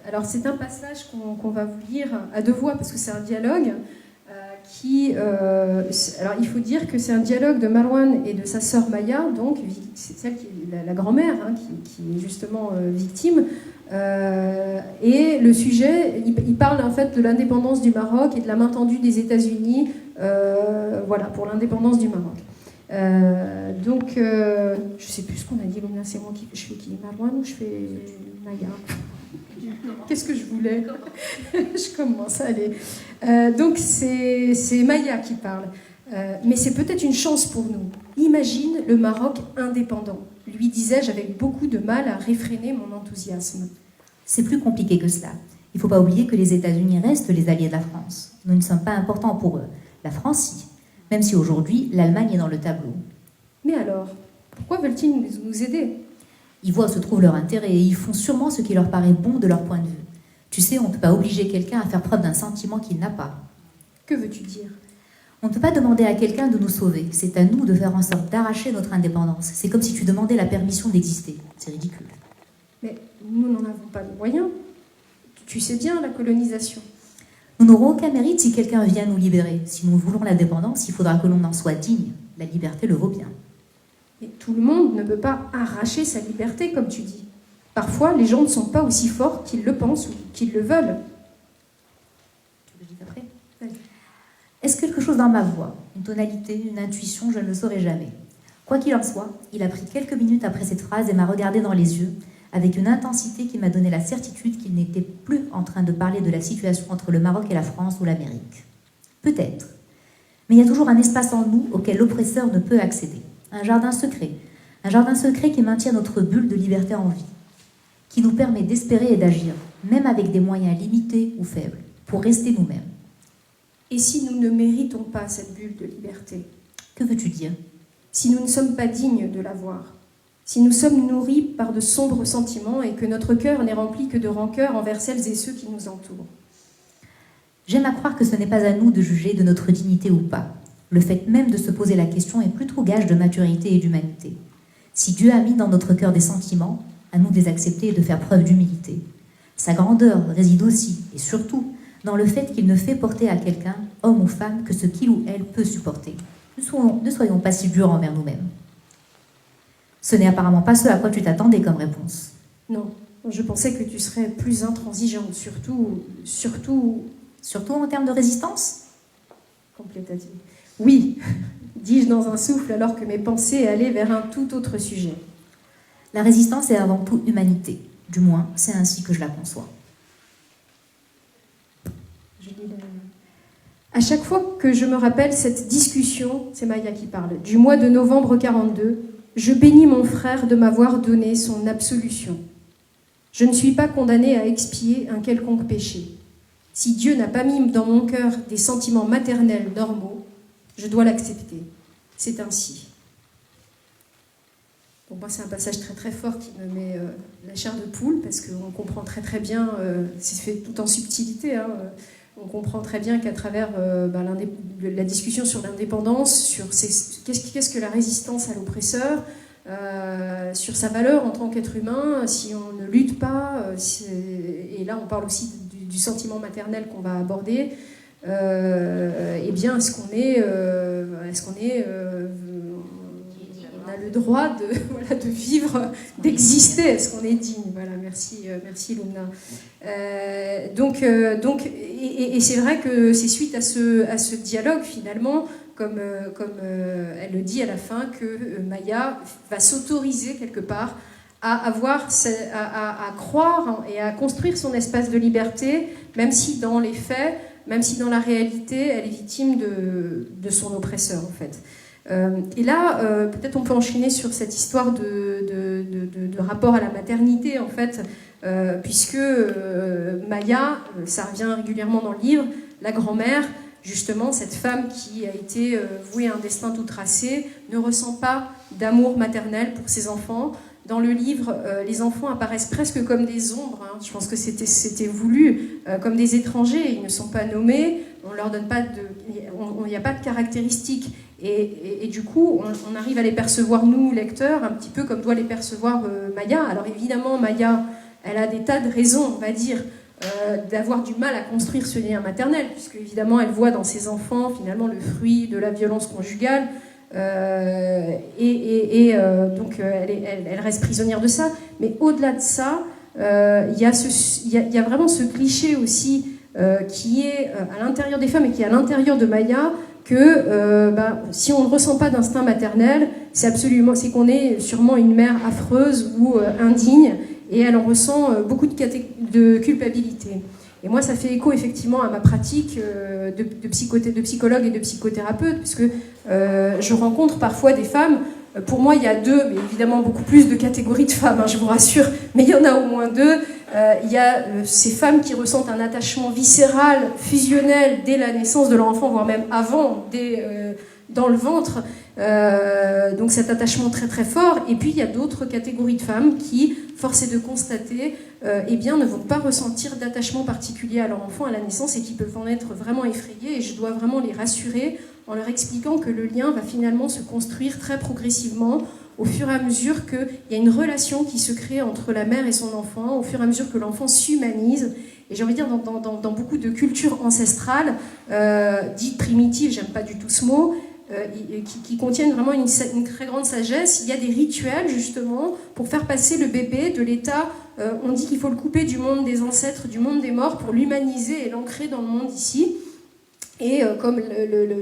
alors c'est un passage qu'on va vous lire à deux voix, parce que c'est un dialogue alors il faut dire que c'est un dialogue de Marwan et de sa sœur Maya, donc c'est celle qui est la grand-mère, hein, qui est justement victime. Et le sujet, il parle en fait de l'indépendance du Maroc et de la main tendue des États-Unis, voilà, pour l'indépendance du Maroc. Donc, je sais plus ce qu'on a dit, Lumina, c'est moi je fais qui, Marwan ou je fais Maya? Qu'est-ce que je voulais? Je commence, allez. Donc, c'est Maya qui parle. Mais c'est peut-être une chance pour nous. Imagine le Maroc indépendant, lui disais-je avec beaucoup de mal à réfréner mon enthousiasme. C'est plus compliqué que cela. Il ne faut pas oublier que les États-Unis restent les alliés de la France. Nous ne sommes pas importants pour eux. La France, si. Même si aujourd'hui, l'Allemagne est dans le tableau. Mais alors, pourquoi veulent-ils nous aider? Ils voient où se trouve leur intérêt et ils font sûrement ce qui leur paraît bon de leur point de vue. Tu sais, on ne peut pas obliger quelqu'un à faire preuve d'un sentiment qu'il n'a pas. Que veux-tu dire? On ne peut pas demander à quelqu'un de nous sauver. C'est à nous de faire en sorte d'arracher notre indépendance. C'est comme si tu demandais la permission d'exister. C'est ridicule. Mais nous n'en avons pas les moyens. Tu sais bien, la colonisation. Nous n'aurons aucun mérite si quelqu'un vient nous libérer. Si nous voulons l'indépendance, il faudra que l'on en soit digne. La liberté le vaut bien. Mais tout le monde ne peut pas arracher sa liberté, comme tu dis. Parfois, les gens ne sont pas aussi forts qu'ils le pensent ou qu'ils le veulent. Tu veux que je dise après ? Oui. Est-ce quelque chose dans ma voix, une tonalité, une intuition, je ne le saurai jamais. Quoi qu'il en soit, il a pris quelques minutes après cette phrase et m'a regardé dans les yeux, avec une intensité qui m'a donné la certitude qu'il n'était plus en train de parler de la situation entre le Maroc et la France ou l'Amérique. Peut-être. Mais il y a toujours un espace en nous auquel l'oppresseur ne peut accéder. Un jardin secret qui maintient notre bulle de liberté en vie, qui nous permet d'espérer et d'agir, même avec des moyens limités ou faibles, pour rester nous-mêmes. Et si nous ne méritons pas cette bulle de liberté? Que veux-tu dire? Si nous ne sommes pas dignes de l'avoir, si nous sommes nourris par de sombres sentiments et que notre cœur n'est rempli que de rancœur envers celles et ceux qui nous entourent. J'aime à croire que ce n'est pas à nous de juger de notre dignité ou pas. Le fait même de se poser la question est plutôt gage de maturité et d'humanité. Si Dieu a mis dans notre cœur des sentiments, À nous de les accepter et de faire preuve d'humilité. Sa grandeur réside aussi, et surtout, dans le fait qu'il ne fait porter à quelqu'un, homme ou femme, que ce qu'il ou elle peut supporter. Ne soyons pas si durs envers nous-mêmes. Ce n'est apparemment pas ce à quoi tu t'attendais comme réponse. Non, je pensais que tu serais plus intransigeante, surtout en termes de résistance? Complètement. Oui, dis-je dans un souffle alors que mes pensées allaient vers un tout autre sujet. La résistance est avant tout humanité. Du moins, c'est ainsi que je la conçois. À chaque fois que je me rappelle cette discussion, c'est Maya qui parle, du mois de novembre 42, je bénis mon frère de m'avoir donné son absolution. Je ne suis pas condamnée à expier un quelconque péché. Si Dieu n'a pas mis dans mon cœur des sentiments maternels normaux, je dois l'accepter. C'est ainsi. Pour moi, c'est un passage très très fort qui me met la chair de poule, parce qu'on comprend très très bien, c'est fait tout en subtilité, hein, on comprend très bien qu'à travers la discussion sur l'indépendance, sur qu'est-ce que la résistance à l'oppresseur, sur sa valeur en tant qu'être humain, si on ne lutte pas, et là on parle aussi du sentiment maternel qu'on va aborder, eh bien est-ce qu'on a le droit de vivre, d'exister, est-ce qu'on est digne? Voilà, merci Lumna. Et c'est vrai que c'est suite à ce dialogue finalement, comme elle le dit à la fin, que Maya va s'autoriser quelque part à croire et à construire son espace de liberté, même si dans les faits, même si dans la réalité, elle est victime de son oppresseur en fait. Et là, peut-être on peut enchaîner sur cette histoire de rapport à la maternité, en fait, puisque Maya, ça revient régulièrement dans le livre, la grand-mère, justement, cette femme qui a été vouée à un destin tout tracé, ne ressent pas d'amour maternel pour ses enfants. Dans le livre, les enfants apparaissent presque comme des ombres, hein. Je pense que c'était voulu, comme des étrangers, ils ne sont pas nommés, on leur donne pas il n'y a pas de caractéristiques. Et du coup, on arrive à les percevoir, nous, lecteurs, un petit peu comme doit les percevoir Maya. Alors évidemment, Maya, elle a des tas de raisons, on va dire, d'avoir du mal à construire ce lien maternel, puisque évidemment, elle voit dans ses enfants, finalement, le fruit de la violence conjugale, donc elle reste prisonnière de ça. Mais au-delà de ça, il y a vraiment ce cliché aussi qui est à l'intérieur des femmes et qui est à l'intérieur de Maya, que si on ne ressent pas d'instinct maternel, c'est qu'on est sûrement une mère affreuse ou indigne, et elle en ressent beaucoup de culpabilité. Et moi, ça fait écho effectivement à ma pratique de psychologue et de psychothérapeute, puisque je rencontre parfois des femmes. Pour moi, il y a deux, mais évidemment beaucoup plus de catégories de femmes, hein, je vous rassure, mais il y en a au moins deux. Il y a ces femmes qui ressentent un attachement viscéral, fusionnel, dès la naissance de leur enfant, voire même avant, dans le ventre. Donc cet attachement très très fort. Et puis il y a d'autres catégories de femmes qui, force est de constater, ne vont pas ressentir d'attachement particulier à leur enfant à la naissance et qui peuvent en être vraiment effrayées. Et je dois vraiment les rassurer en leur expliquant que le lien va finalement se construire très progressivement au fur et à mesure qu'il y a une relation qui se crée entre la mère et son enfant, au fur et à mesure que l'enfant s'humanise. Et j'ai envie de dire, dans beaucoup de cultures ancestrales, dites primitives, j'aime pas du tout ce mot, qui contiennent vraiment une très grande sagesse, il y a des rituels justement pour faire passer le bébé de l'état, on dit qu'il faut le couper du monde des ancêtres, du monde des morts, pour l'humaniser et l'ancrer dans le monde ici. Et comme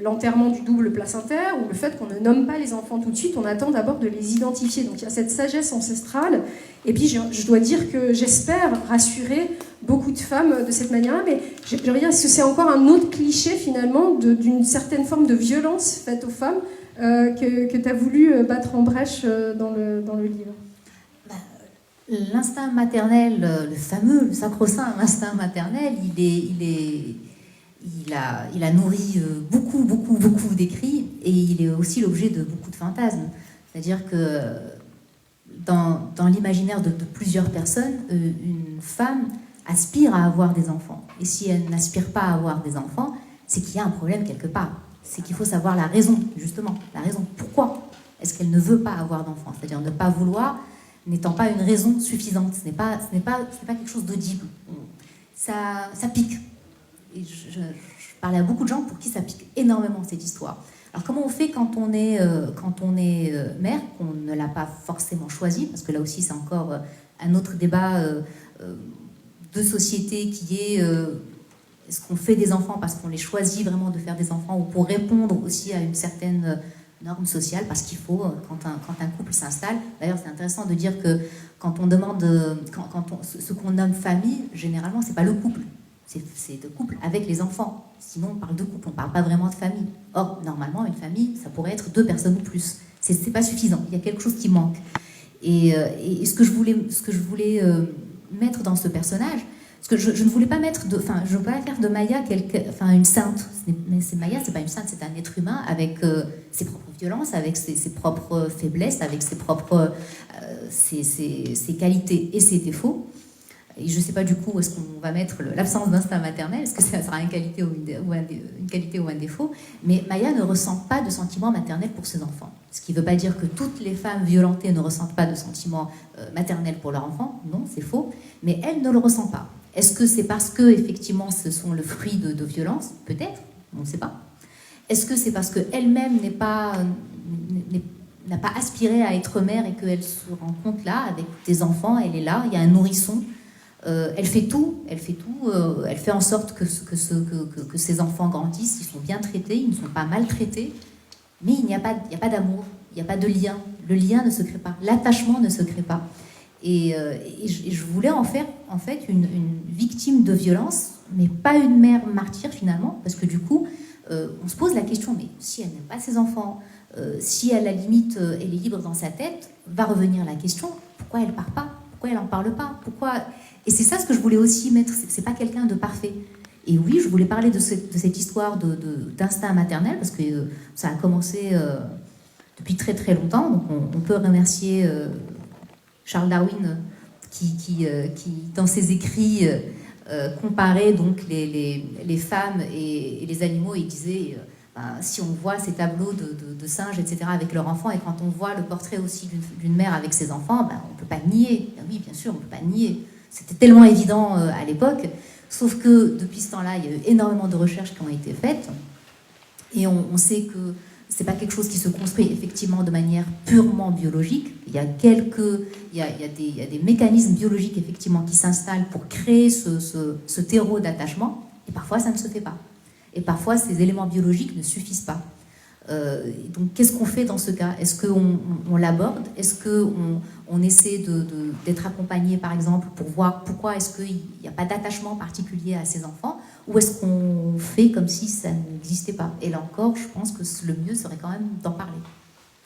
l'enterrement du double placentaire, ou le fait qu'on ne nomme pas les enfants tout de suite, on attend d'abord de les identifier. Donc il y a cette sagesse ancestrale. Et puis je dois dire que j'espère rassurer beaucoup de femmes de cette manière-là, mais je veux dire, est-ce que c'est encore un autre cliché finalement d'une certaine forme de violence faite aux femmes que tu as voulu battre en brèche dans le livre? L'instinct maternel, le fameux, le sacro-saint instinct maternel, il a nourri beaucoup d'écrits, et il est aussi l'objet de beaucoup de fantasmes. C'est-à-dire que dans l'imaginaire de plusieurs personnes, une femme aspire à avoir des enfants. Et si elle n'aspire pas à avoir des enfants, c'est qu'il y a un problème quelque part. C'est qu'il faut savoir la raison, justement. La raison pourquoi est-ce qu'elle ne veut pas avoir d'enfants. C'est-à-dire ne pas vouloir, n'étant pas une raison suffisante. Ce n'est pas quelque chose d'audible. Ça pique. Et je parlais à beaucoup de gens pour qui ça pique énormément, cette histoire. Alors comment on fait quand on est mère, qu'on ne l'a pas forcément choisi, parce que là aussi c'est encore un autre débat de société qui est est-ce qu'on fait des enfants parce qu'on les choisit vraiment de faire des enfants, ou pour répondre aussi à une certaine norme sociale, parce qu'il faut, quand un couple s'installe. D'ailleurs c'est intéressant de dire que quand on demande, ce qu'on nomme famille, généralement c'est pas le couple. C'est de couple avec les enfants. Sinon, on parle de couple, on ne parle pas vraiment de famille. Or, normalement, une famille, ça pourrait être 2 personnes ou plus. C'est pas suffisant. Il y a quelque chose qui manque. Et ce que je voulais mettre dans ce personnage, parce que je ne voulais pas mettre je ne veux pas faire de Maya une sainte. Mais Maya, c'est pas une sainte, c'est un être humain avec ses propres violences, avec ses propres faiblesses, avec ses propres ses qualités et ses défauts. Et je ne sais pas du coup où est-ce qu'on va mettre l'absence d'instinct maternel, est-ce que ça sera une qualité ou un défaut, mais Maya ne ressent pas de sentiment maternel pour ses enfants. Ce qui ne veut pas dire que toutes les femmes violentées ne ressentent pas de sentiment maternel pour leurs enfants, non, c'est faux, mais elle ne le ressent pas. Est-ce que c'est parce que, effectivement, ce sont le fruit de violences? Peut-être, on ne sait pas. Est-ce que c'est parce qu'elle-même n'a pas aspiré à être mère et qu'elle se rend compte là, avec des enfants, elle est là, il y a un nourrisson. Elle fait tout, elle fait en sorte que ces enfants grandissent, ils sont bien traités, ils ne sont pas maltraités, mais il n'y a pas d'amour, il n'y a pas de lien. Le lien ne se crée pas, l'attachement ne se crée pas. Et je voulais en faire en fait une victime de violence, mais pas une mère martyre finalement, parce que du coup, on se pose la question, mais si elle n'aime pas ses enfants, si à la limite elle est libre dans sa tête, va revenir la question, pourquoi elle part pas? Pourquoi elle n'en parle pas? Et c'est ça ce que je voulais aussi mettre, c'est pas quelqu'un de parfait. Et oui, je voulais parler de cette histoire d'instinct maternel, parce que ça a commencé depuis très très longtemps. Donc on peut remercier Charles Darwin qui dans ses écrits comparait donc les femmes et les animaux. Il disait, si on voit ces tableaux de singes, etc., avec leurs enfants, et quand on voit le portrait aussi d'une mère avec ses enfants, on ne peut pas nier. Oui, bien sûr, on ne peut pas nier. C'était tellement évident à l'époque, sauf que depuis ce temps-là, il y a eu énormément de recherches qui ont été faites, et on sait que c'est pas quelque chose qui se construit effectivement de manière purement biologique. Il y a des mécanismes biologiques effectivement qui s'installent pour créer ce terreau d'attachement, et parfois ça ne se fait pas. Et parfois ces éléments biologiques ne suffisent pas. Donc qu'est-ce qu'on fait dans ce cas? Est-ce qu'on l'aborde? Est-ce qu'on essaie d'être accompagné, par exemple, pour voir pourquoi est-ce qu'il n'y a pas d'attachement particulier à ces enfants? Ou est-ce qu'on fait comme si ça n'existait pas? Et là encore, je pense que le mieux serait quand même d'en parler,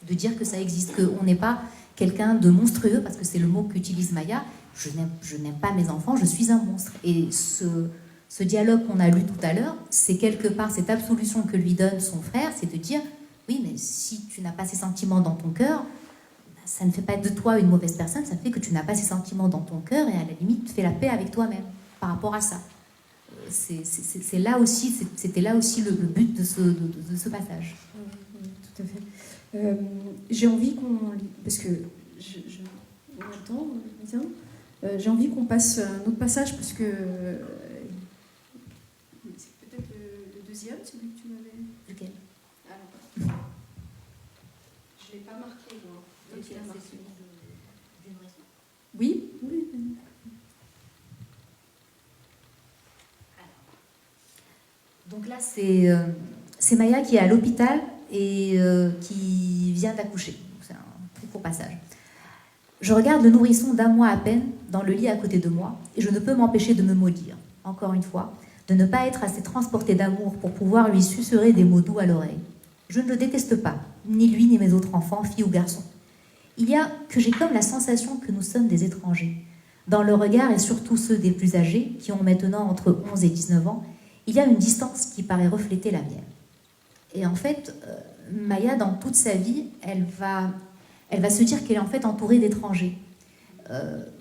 de dire que ça existe, qu'on n'est pas quelqu'un de monstrueux, parce que c'est le mot qu'utilise Maya. Je n'aime pas mes enfants, je suis un monstre. Et ce dialogue qu'on a lu tout à l'heure, c'est quelque part cette absolution que lui donne son frère, c'est de dire, oui, mais si tu n'as pas ces sentiments dans ton cœur, ça ne fait pas de toi une mauvaise personne, ça fait que tu n'as pas ces sentiments dans ton cœur, et à la limite, fais la paix avec toi-même par rapport à ça. C'était là aussi le but de ce passage. Oui, tout à fait. J'ai envie qu'on... Parce que on a le temps, bien. J'ai envie qu'on passe un autre passage, parce que... c'est peut-être le deuxième, celui que tu m'avais... Lequel? Alors, je ne l'ai pas marqué, moi. Donc, il a marqué. Oui. Donc là, c'est Maya qui est à l'hôpital et qui vient d'accoucher. C'est un très court passage. Je regarde le nourrisson d'1 mois à peine dans le lit à côté de moi, et je ne peux m'empêcher de me maudire, encore une fois, de ne pas être assez transportée d'amour pour pouvoir lui susurrer des mots doux à l'oreille. Je ne le déteste pas, ni lui ni mes autres enfants, filles ou garçons. Il y a que j'ai comme la sensation que nous sommes des étrangers. Dans le regard, et surtout ceux des plus âgés, qui ont maintenant entre 11 et 19 ans, il y a une distance qui paraît refléter la mienne. Et en fait, Maya, dans toute sa vie, elle va se dire qu'elle est en fait entourée d'étrangers.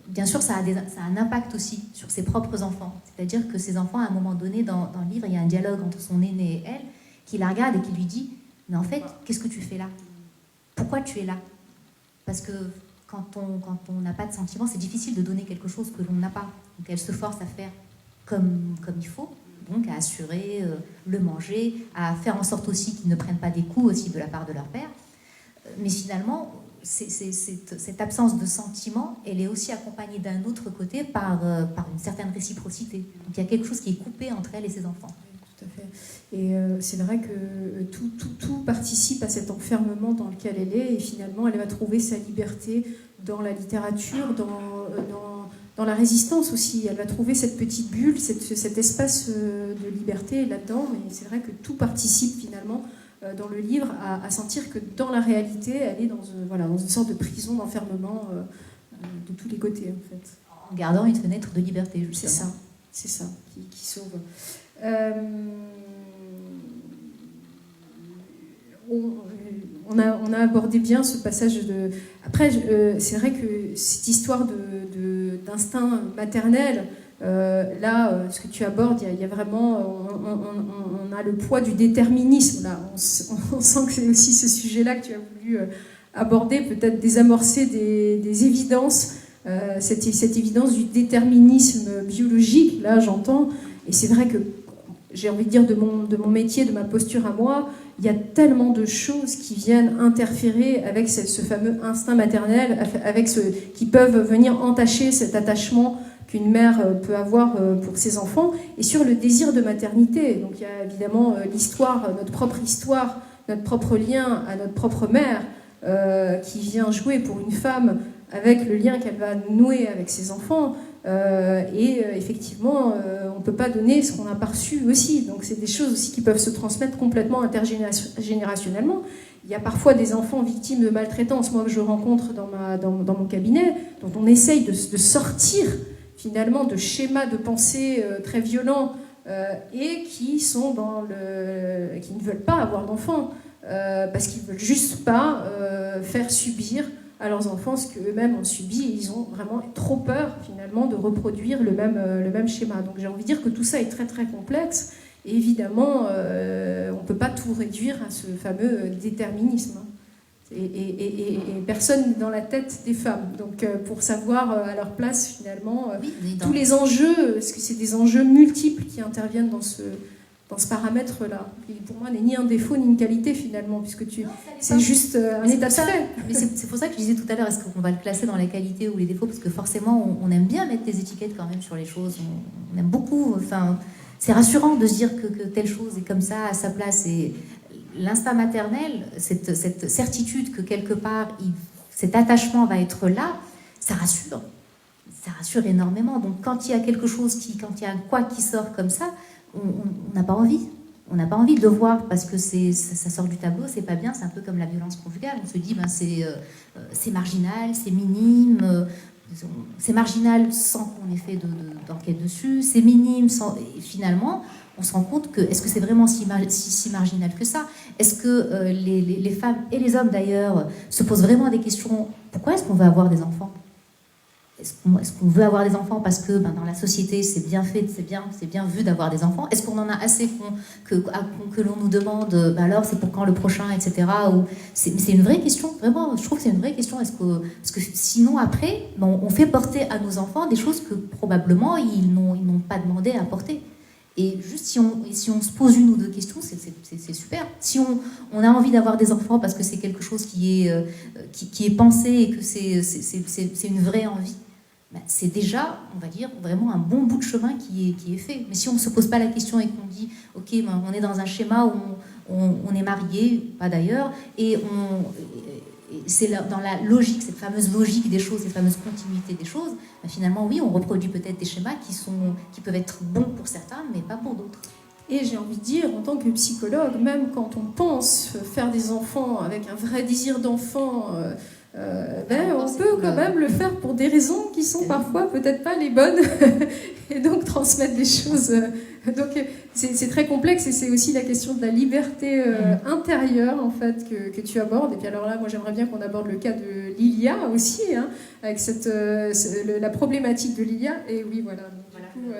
Bien sûr, ça a un impact aussi sur ses propres enfants. C'est-à-dire que ses enfants, à un moment donné, dans le livre, il y a un dialogue entre son aîné et elle, qui la regarde et qui lui dit « Mais en fait, qu'est-ce que tu fais là? Pourquoi tu es là? Parce que quand on n'a pas de sentiments, c'est difficile de donner quelque chose que l'on n'a pas. Donc elle se force à faire comme il faut, donc à assurer le manger, à faire en sorte aussi qu'ils ne prennent pas des coups aussi de la part de leur père. Mais finalement, cette absence de sentiments, elle est aussi accompagnée d'un autre côté par une certaine réciprocité. Donc il y a quelque chose qui est coupé entre elle et ses enfants. Tout à fait. Et c'est vrai que tout participe à cet enfermement dans lequel elle est, et finalement elle va trouver sa liberté dans la littérature, dans la résistance aussi. Elle va trouver cette petite bulle, cet espace de liberté là-dedans, et c'est vrai que tout participe finalement dans le livre à sentir que dans la réalité elle est dans une sorte de prison, d'enfermement de tous les côtés en fait. En gardant une fenêtre de liberté, justement. C'est ça qui sauve. On a abordé bien ce passage de... Après, c'est vrai que cette histoire d'instinct maternel, là, ce que tu abordes, il y a vraiment... On a le poids du déterminisme, là. On sent que c'est aussi ce sujet-là que tu as voulu aborder, peut-être désamorcer des évidences, cette évidence du déterminisme biologique, là, j'entends. Et c'est vrai que j'ai envie de dire de mon métier, de ma posture à moi, il y a tellement de choses qui viennent interférer avec ce fameux instinct maternel, qui peuvent venir entacher cet attachement qu'une mère peut avoir pour ses enfants, et sur le désir de maternité. Donc il y a évidemment l'histoire, notre propre lien à notre propre mère, qui vient jouer pour une femme avec le lien qu'elle va nouer avec ses enfants. Effectivement, on ne peut pas donner ce qu'on n'a pas reçu aussi. Donc c'est des choses aussi qui peuvent se transmettre complètement intergénérationnellement. Il y a parfois des enfants victimes de maltraitance, moi que je rencontre dans mon cabinet, dont on essaye de sortir finalement de schémas de pensée très violents et qui sont qui ne veulent pas avoir d'enfants parce qu'ils ne veulent juste pas faire subir à leurs enfants ce qu'eux-mêmes ont subi, et ils ont vraiment trop peur finalement de reproduire le même schéma. Donc j'ai envie de dire que tout ça est très très complexe, et évidemment on ne peut pas tout réduire à ce fameux déterminisme. Et personne dans la tête des femmes. Donc pour savoir à leur place finalement tous les enjeux, parce que c'est des enjeux multiples qui interviennent dans ce paramètre-là. Qui pour moi n'est ni un défaut ni une qualité finalement, puisque c'est juste un état de fait. Mais c'est pour ça que je disais tout à l'heure, est-ce qu'on va le classer dans les qualités ou les défauts, parce que forcément on aime bien mettre des étiquettes quand même sur les choses, on aime beaucoup, enfin c'est rassurant de se dire que telle chose est comme ça, à sa place, et l'instinct maternel, cette certitude que quelque part cet attachement va être là, ça rassure énormément. Donc quand il y a quelque chose quand il y a un quoi qui sort comme ça, on n'a pas envie. On n'a pas envie de le voir parce que ça sort du tableau, c'est pas bien, c'est un peu comme la violence conjugale. On se dit, c'est marginal, c'est minime, c'est marginal sans qu'on ait fait d'enquête dessus, c'est minime et finalement, on se rend compte que, est-ce que c'est vraiment si marginal que ça? Est-ce que les femmes et les hommes d'ailleurs se posent vraiment des questions? Pourquoi est-ce qu'on veut avoir des enfants? Est-ce qu'on veut avoir des enfants parce que dans la société c'est bien fait, c'est bien vu d'avoir des enfants? Est-ce qu'on en a assez que l'on nous demande alors c'est pour quand le prochain, etc. C'est une vraie question, vraiment, je trouve que c'est une vraie question. Parce que sinon après, on fait porter à nos enfants des choses que probablement ils n'ont pas demandé à porter. Et juste si on se pose une ou deux questions, c'est super. Si on a envie d'avoir des enfants parce que c'est quelque chose qui est pensé et que c'est une vraie envie, c'est déjà, on va dire, vraiment un bon bout de chemin qui est fait. Mais si on ne se pose pas la question et qu'on dit, ok, on est dans un schéma où on est marié, pas d'ailleurs, et c'est dans la logique, cette fameuse logique des choses, cette fameuse continuité des choses, finalement, oui, on reproduit peut-être des schémas qui peuvent être bons pour certains, mais pas pour d'autres. Et j'ai envie de dire, en tant que psychologue, même quand on pense faire des enfants avec un vrai désir d'enfant, on peut quand même le faire pour des raisons qui sont parfois peut-être pas les bonnes, et donc transmettre des choses. Donc c'est très complexe, et c'est aussi la question de la liberté intérieure en fait que tu abordes. Et puis alors là, moi j'aimerais bien qu'on aborde le cas de Lilia aussi, avec la problématique de Lilia. Et oui, voilà. Donc, du coup,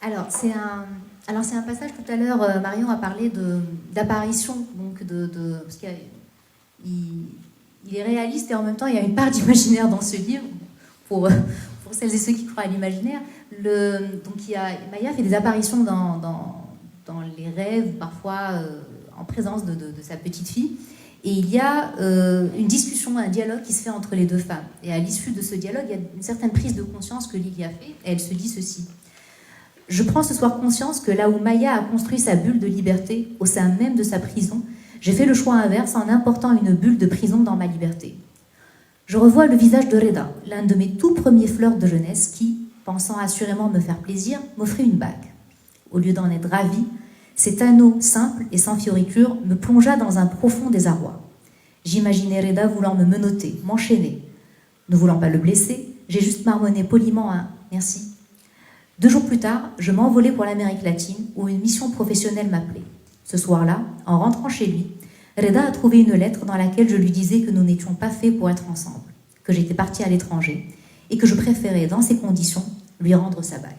Alors, Alors c'est un passage tout à l'heure, Marion a parlé d'apparition, donc parce il est réaliste et en même temps il y a une part d'imaginaire dans ce livre, pour celles et ceux qui croient à l'imaginaire. Donc Maya fait des apparitions dans les rêves, parfois en présence de sa petite fille. Et il y a une discussion, un dialogue qui se fait entre les deux femmes. Et à l'issue de ce dialogue, il y a une certaine prise de conscience que Lilia fait, et elle se dit ceci. Je prends ce soir conscience que là où Maya a construit sa bulle de liberté, au sein même de sa prison, j'ai fait le choix inverse en important une bulle de prison dans ma liberté. Je revois le visage de Reda, l'un de mes tout premiers fleurs de jeunesse qui, pensant assurément me faire plaisir, m'offrit une bague. Au lieu d'en être ravi, cet anneau simple et sans fioriture me plongea dans un profond désarroi. J'imaginais Reda voulant me menotter, m'enchaîner. Ne voulant pas le blesser, j'ai juste marmonné poliment un « merci ». 2 jours plus tard, je m'envolais pour l'Amérique latine où une mission professionnelle m'appelait. Ce soir-là, en rentrant chez lui, Reda a trouvé une lettre dans laquelle je lui disais que nous n'étions pas faits pour être ensemble, que j'étais partie à l'étranger et que je préférais, dans ces conditions, lui rendre sa bague.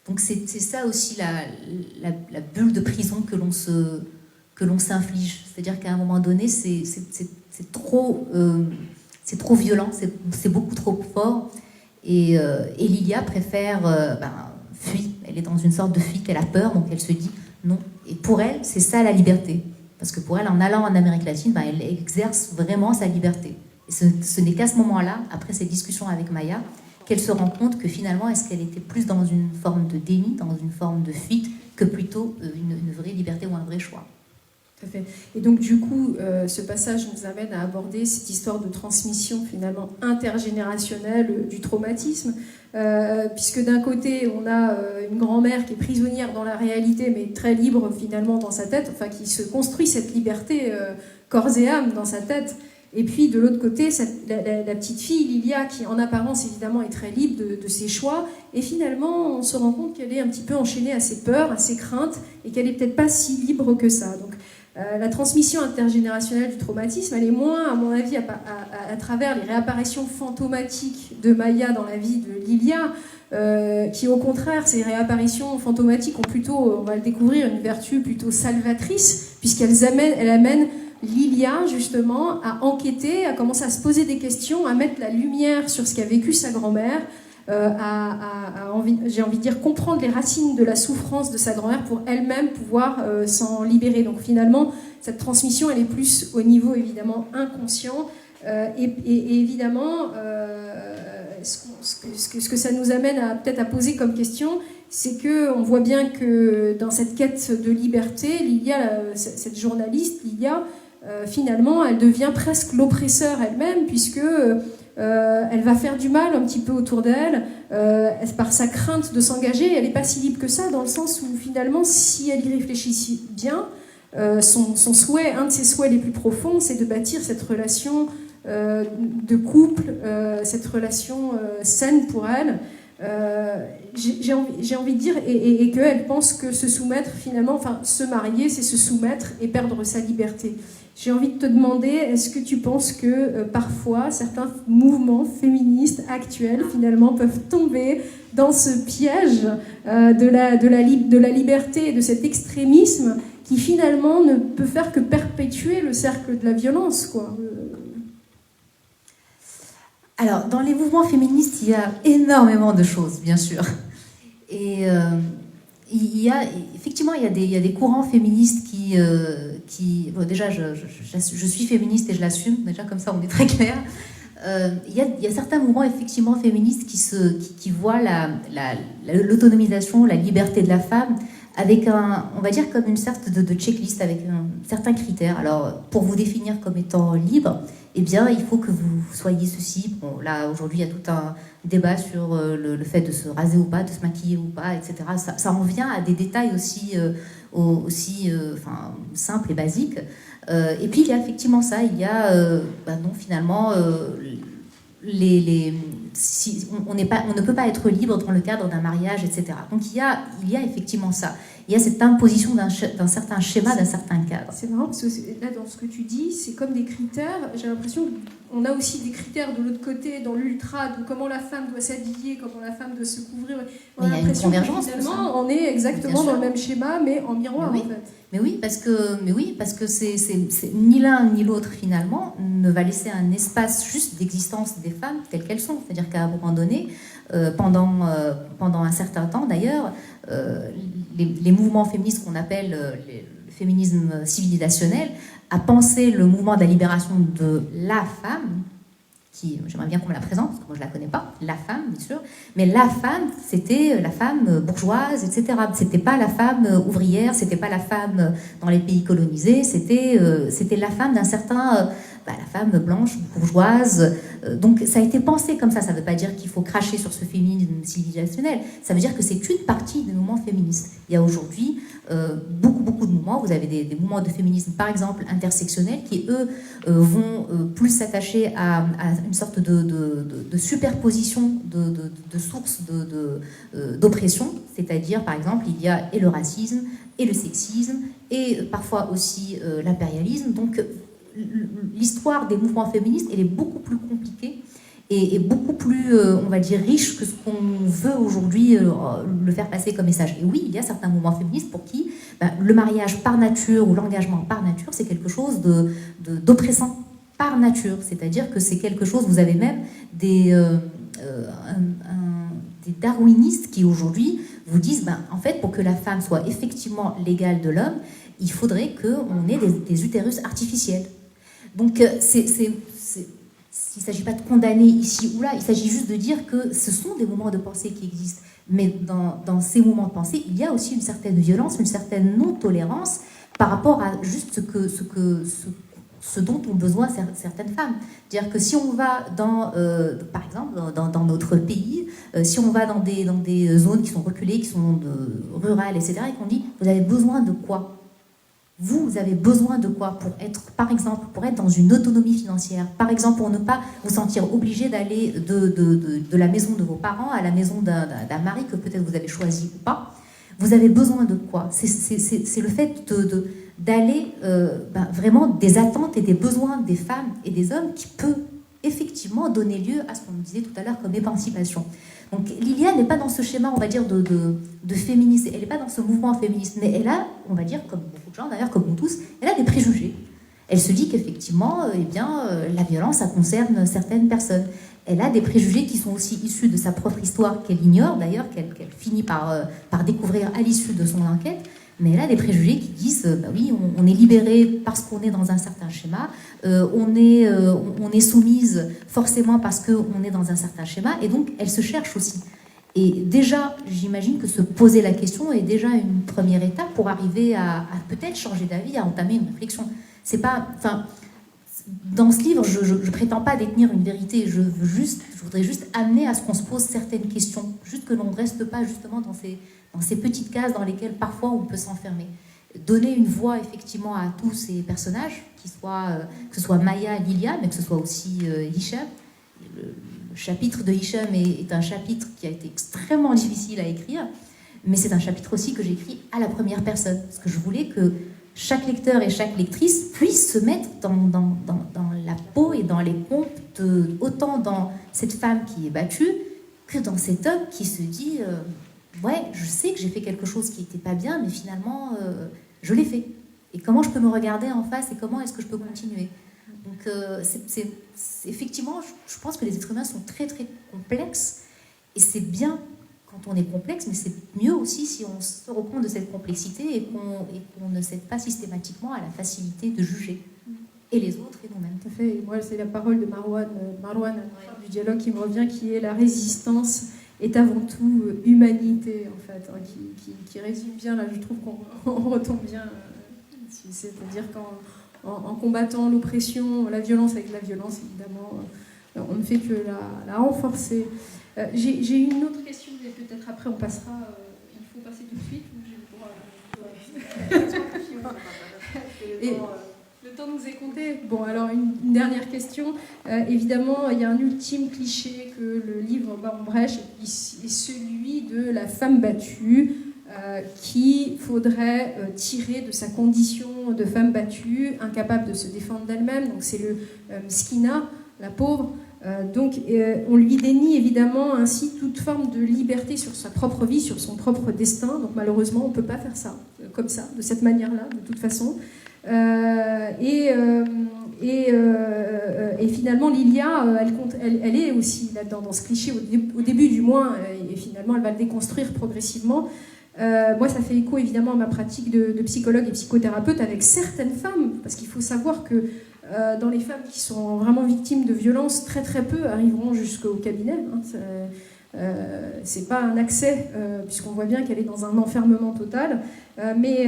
Donc c'est ça aussi la bulle de prison que l'on s'inflige. C'est-à-dire qu'à un moment donné, c'est trop violent, c'est beaucoup trop fort. Et Lilia préfère fuir. Elle est dans une sorte de fuite, elle a peur, donc elle se dit non. Et pour elle, c'est ça la liberté. Parce que pour elle, en allant en Amérique latine, elle exerce vraiment sa liberté. Et ce n'est qu'à ce moment-là, après cette discussion avec Maya, qu'elle se rend compte que finalement, est-ce qu'elle était plus dans une forme de déni, dans une forme de fuite, que plutôt une vraie liberté ou un vrai choix. Tout à fait. Et donc du coup, ce passage nous amène à aborder cette histoire de transmission finalement intergénérationnelle du traumatisme, puisque d'un côté, on a une grand-mère qui est prisonnière dans la réalité, mais très libre finalement dans sa tête, enfin qui se construit cette liberté corps et âme dans sa tête. Et puis de l'autre côté, la petite fille, Lilia, qui en apparence évidemment est très libre de ses choix, et finalement on se rend compte qu'elle est un petit peu enchaînée à ses peurs, à ses craintes, et qu'elle n'est peut-être pas si libre que ça. Donc la transmission intergénérationnelle du traumatisme, elle est moins, à mon avis, à travers les réapparitions fantomatiques de Maya dans la vie de Lilia, qui au contraire, ces réapparitions fantomatiques ont plutôt, on va le découvrir, une vertu plutôt salvatrice, puisqu'elles amènent Lilia, justement, à enquêter, à commencer à se poser des questions, à mettre la lumière sur ce qu'a vécu sa grand-mère, j'ai envie de dire, comprendre les racines de la souffrance de sa grand-mère pour elle-même pouvoir s'en libérer. Donc finalement, cette transmission, elle est plus au niveau, évidemment, inconscient. Et évidemment, ce que ça nous amène peut-être à poser comme question, c'est qu'on voit bien que dans cette quête de liberté, Lilia, cette journaliste, Lilia, finalement, elle devient presque l'oppresseur elle-même, puisque elle va faire du mal un petit peu autour d'elle, par sa crainte de s'engager. Elle n'est pas si libre que ça, dans le sens où finalement, si elle y réfléchit bien, son souhait, un de ses souhaits les plus profonds, c'est de bâtir cette relation de couple, cette relation saine pour elle. J'ai envie de dire, et qu'elle pense que se soumettre finalement, enfin se marier, c'est se soumettre et perdre sa liberté. J'ai envie de te demander, est-ce que tu penses que parfois certains mouvements féministes actuels finalement peuvent tomber dans ce piège de la liberté et de cet extrémisme qui finalement ne peut faire que perpétuer le cercle de la violence, quoi. Alors, dans les mouvements féministes, il y a énormément de choses, bien sûr. Et effectivement, il y a des courants féministes qui bon, déjà, je suis féministe et je l'assume, déjà comme ça on est très clair. Il y a certains mouvements effectivement féministes qui voient l'autonomisation, la liberté de la femme avec on va dire comme une sorte de checklist, avec certains critères. Alors, pour vous définir comme étant libre, eh bien, il faut que vous soyez ceci. Bon, là, aujourd'hui, il y a tout un débat sur le fait de se raser ou pas, de se maquiller ou pas, etc. Ça en vient à des détails aussi simples et basiques. Et puis, il y a effectivement ça. Il y a, non, finalement, on ne peut pas être libre dans le cadre d'un mariage, etc. Donc il y a effectivement ça. Il y a cette imposition d'un certain schéma, d'un certain cadre. C'est marrant parce que là, dans ce que tu dis, c'est comme des critères. J'ai l'impression qu'on a aussi des critères de l'autre côté, dans l'ultra, de comment la femme doit s'habiller, comment la femme doit se couvrir. On a l'impression que finalement, on est exactement dans le même schéma, mais en miroir, en fait. Mais oui, parce que c'est ni l'un ni l'autre, finalement, ne va laisser un espace juste d'existence des femmes telles qu'elles sont. C'est-à-dire qu'à un moment donné, pendant un certain temps d'ailleurs, les mouvements féministes qu'on appelle le féminisme civilisationnel a pensé le mouvement de la libération de la femme, qui, j'aimerais bien qu'on me la présente, parce que moi je ne la connais pas, la femme, bien sûr, mais la femme, c'était la femme bourgeoise, etc. C'était pas la femme ouvrière, c'était pas la femme dans les pays colonisés, c'était la femme d'un certain... la femme blanche, bourgeoise. Donc ça a été pensé comme ça. Ça ne veut pas dire qu'il faut cracher sur ce féminisme civilisationnel. Ça veut dire que c'est une partie des mouvements féministes. Il y a aujourd'hui beaucoup de mouvements. Vous avez des mouvements de féminisme, par exemple, intersectionnels, qui, eux, vont plus s'attacher à une sorte de superposition de sources d'oppression. C'est-à-dire, par exemple, il y a et le racisme, et le sexisme, et parfois aussi l'impérialisme. Donc, l'histoire des mouvements féministes, elle est beaucoup plus compliquée et beaucoup plus, on va dire, riche que ce qu'on veut aujourd'hui le faire passer comme message. Et oui, il y a certains mouvements féministes pour qui le mariage par nature ou l'engagement par nature, c'est quelque chose d'oppressant par nature. C'est-à-dire que c'est quelque chose, vous avez même des darwinistes qui aujourd'hui vous disent, en fait, pour que la femme soit effectivement l'égale de l'homme, il faudrait qu'on ait des utérus artificiels. Donc, il ne s'agit pas de condamner ici ou là, il s'agit juste de dire que ce sont des moments de pensée qui existent. Mais dans ces moments de pensée, il y a aussi une certaine violence, une certaine non-tolérance par rapport à juste ce dont ont besoin certaines femmes. C'est-à-dire que si on va par exemple, dans notre pays, si on va dans des zones qui sont reculées, qui sont rurales, etc., et qu'on dit, vous avez besoin de quoi ? Vous avez besoin de quoi pour être, par exemple, pour être dans une autonomie financière, par exemple, pour ne pas vous sentir obligé d'aller de la maison de vos parents à la maison d'un mari que peut-être vous avez choisi ou pas. Vous avez besoin de quoi ? C'est le fait d'aller vraiment des attentes et des besoins des femmes et des hommes qui peut effectivement donner lieu à ce qu'on disait tout à l'heure comme émancipation. Donc Liliane n'est pas dans ce schéma, on va dire, de féministe, elle n'est pas dans ce mouvement féministe, mais elle a, on va dire, comme beaucoup de gens d'ailleurs, comme nous tous, elle a des préjugés. Elle se dit qu'effectivement, la violence, ça concerne certaines personnes. Elle a des préjugés qui sont aussi issus de sa propre histoire, qu'elle ignore d'ailleurs, qu'elle finit par découvrir à l'issue de son enquête. Mais elle a des préjugés qui disent, oui, on est libéré parce qu'on est dans un certain schéma, on est soumise forcément parce qu'on est dans un certain schéma, et donc elle se cherche aussi. Et déjà, j'imagine que se poser la question est déjà une première étape pour arriver à peut-être changer d'avis, à entamer une réflexion. C'est pas, dans ce livre, je ne prétends pas détenir une vérité, je voudrais juste amener à ce qu'on se pose certaines questions, juste que l'on ne reste pas justement dans ces petites cases dans lesquelles parfois on peut s'enfermer. Donner une voix effectivement à tous ces personnages, que ce soit Maya, Lilia, mais que ce soit aussi Hicham. Le chapitre de Hicham est un chapitre qui a été extrêmement difficile à écrire, mais c'est un chapitre aussi que j'ai écrit à la première personne, parce que je voulais que chaque lecteur et chaque lectrice puisse se mettre dans la peau et dans les pompes autant dans cette femme qui est battue que dans cet homme qui se dit ouais, je sais que j'ai fait quelque chose qui n'était pas bien, mais finalement, je l'ai fait. Et comment je peux me regarder en face et comment est-ce que je peux continuer ? Donc, effectivement, je pense que les êtres humains sont très, très complexes. Et c'est bien quand on est complexe, mais c'est mieux aussi si on se rend compte de cette complexité et qu'on ne cède pas systématiquement à la facilité de juger. Et les autres et nous-mêmes. Tout à fait. Et moi, c'est la parole de Marwan du dialogue qui me revient, qui est la résistance est avant tout humanité, en fait, qui résume bien, là, je trouve qu'on retombe bien. C'est-à-dire qu'en combattant l'oppression, la violence avec la violence, évidemment, on ne fait que la renforcer. J'ai une autre question, mais peut-être après on passera. Il faut passer tout de suite. Ou j'ai le droit. Et le Le temps nous est compté. Bon, alors une dernière question. Évidemment, il y a un ultime cliché que le livre bat en brèche, et celui de la femme battue, qu'il faudrait tirer de sa condition de femme battue, incapable de se défendre d'elle-même. Donc c'est le Mskina, la pauvre. On lui dénie évidemment ainsi toute forme de liberté sur sa propre vie, sur son propre destin. Donc malheureusement, on ne peut pas faire ça, comme ça, de cette manière-là, de toute façon. Et finalement, Lilia, elle est aussi là-dedans, dans ce cliché, au début du moins, et finalement, elle va le déconstruire progressivement. Moi, ça fait écho évidemment à ma pratique de psychologue et psychothérapeute avec certaines femmes, parce qu'il faut savoir que dans les femmes qui sont vraiment victimes de violences, très très peu arriveront jusqu'au cabinet. C'est pas un accès, puisqu'on voit bien qu'elle est dans un enfermement total. Mais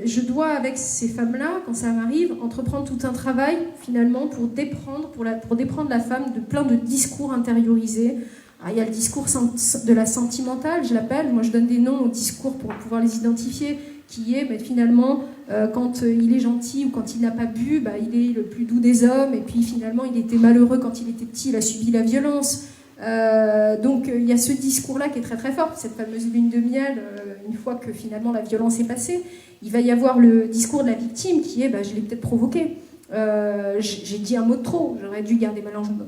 je dois, avec ces femmes-là, quand ça m'arrive, entreprendre tout un travail, finalement, pour déprendre la femme de plein de discours intériorisés. Il y a le discours de la sentimentale, je l'appelle. Moi, je donne des noms aux discours pour pouvoir les identifier, qui est finalement, quand il est gentil ou quand il n'a pas bu, il est le plus doux des hommes. Et puis finalement, il était malheureux quand il était petit, il a subi la violence. Donc il y a ce discours-là qui est très très fort, cette fameuse lune de miel, une fois que finalement la violence est passée. Il va y avoir le discours de la victime qui est je l'ai peut-être provoqué, j'ai dit un mot de trop, j'aurais dû garder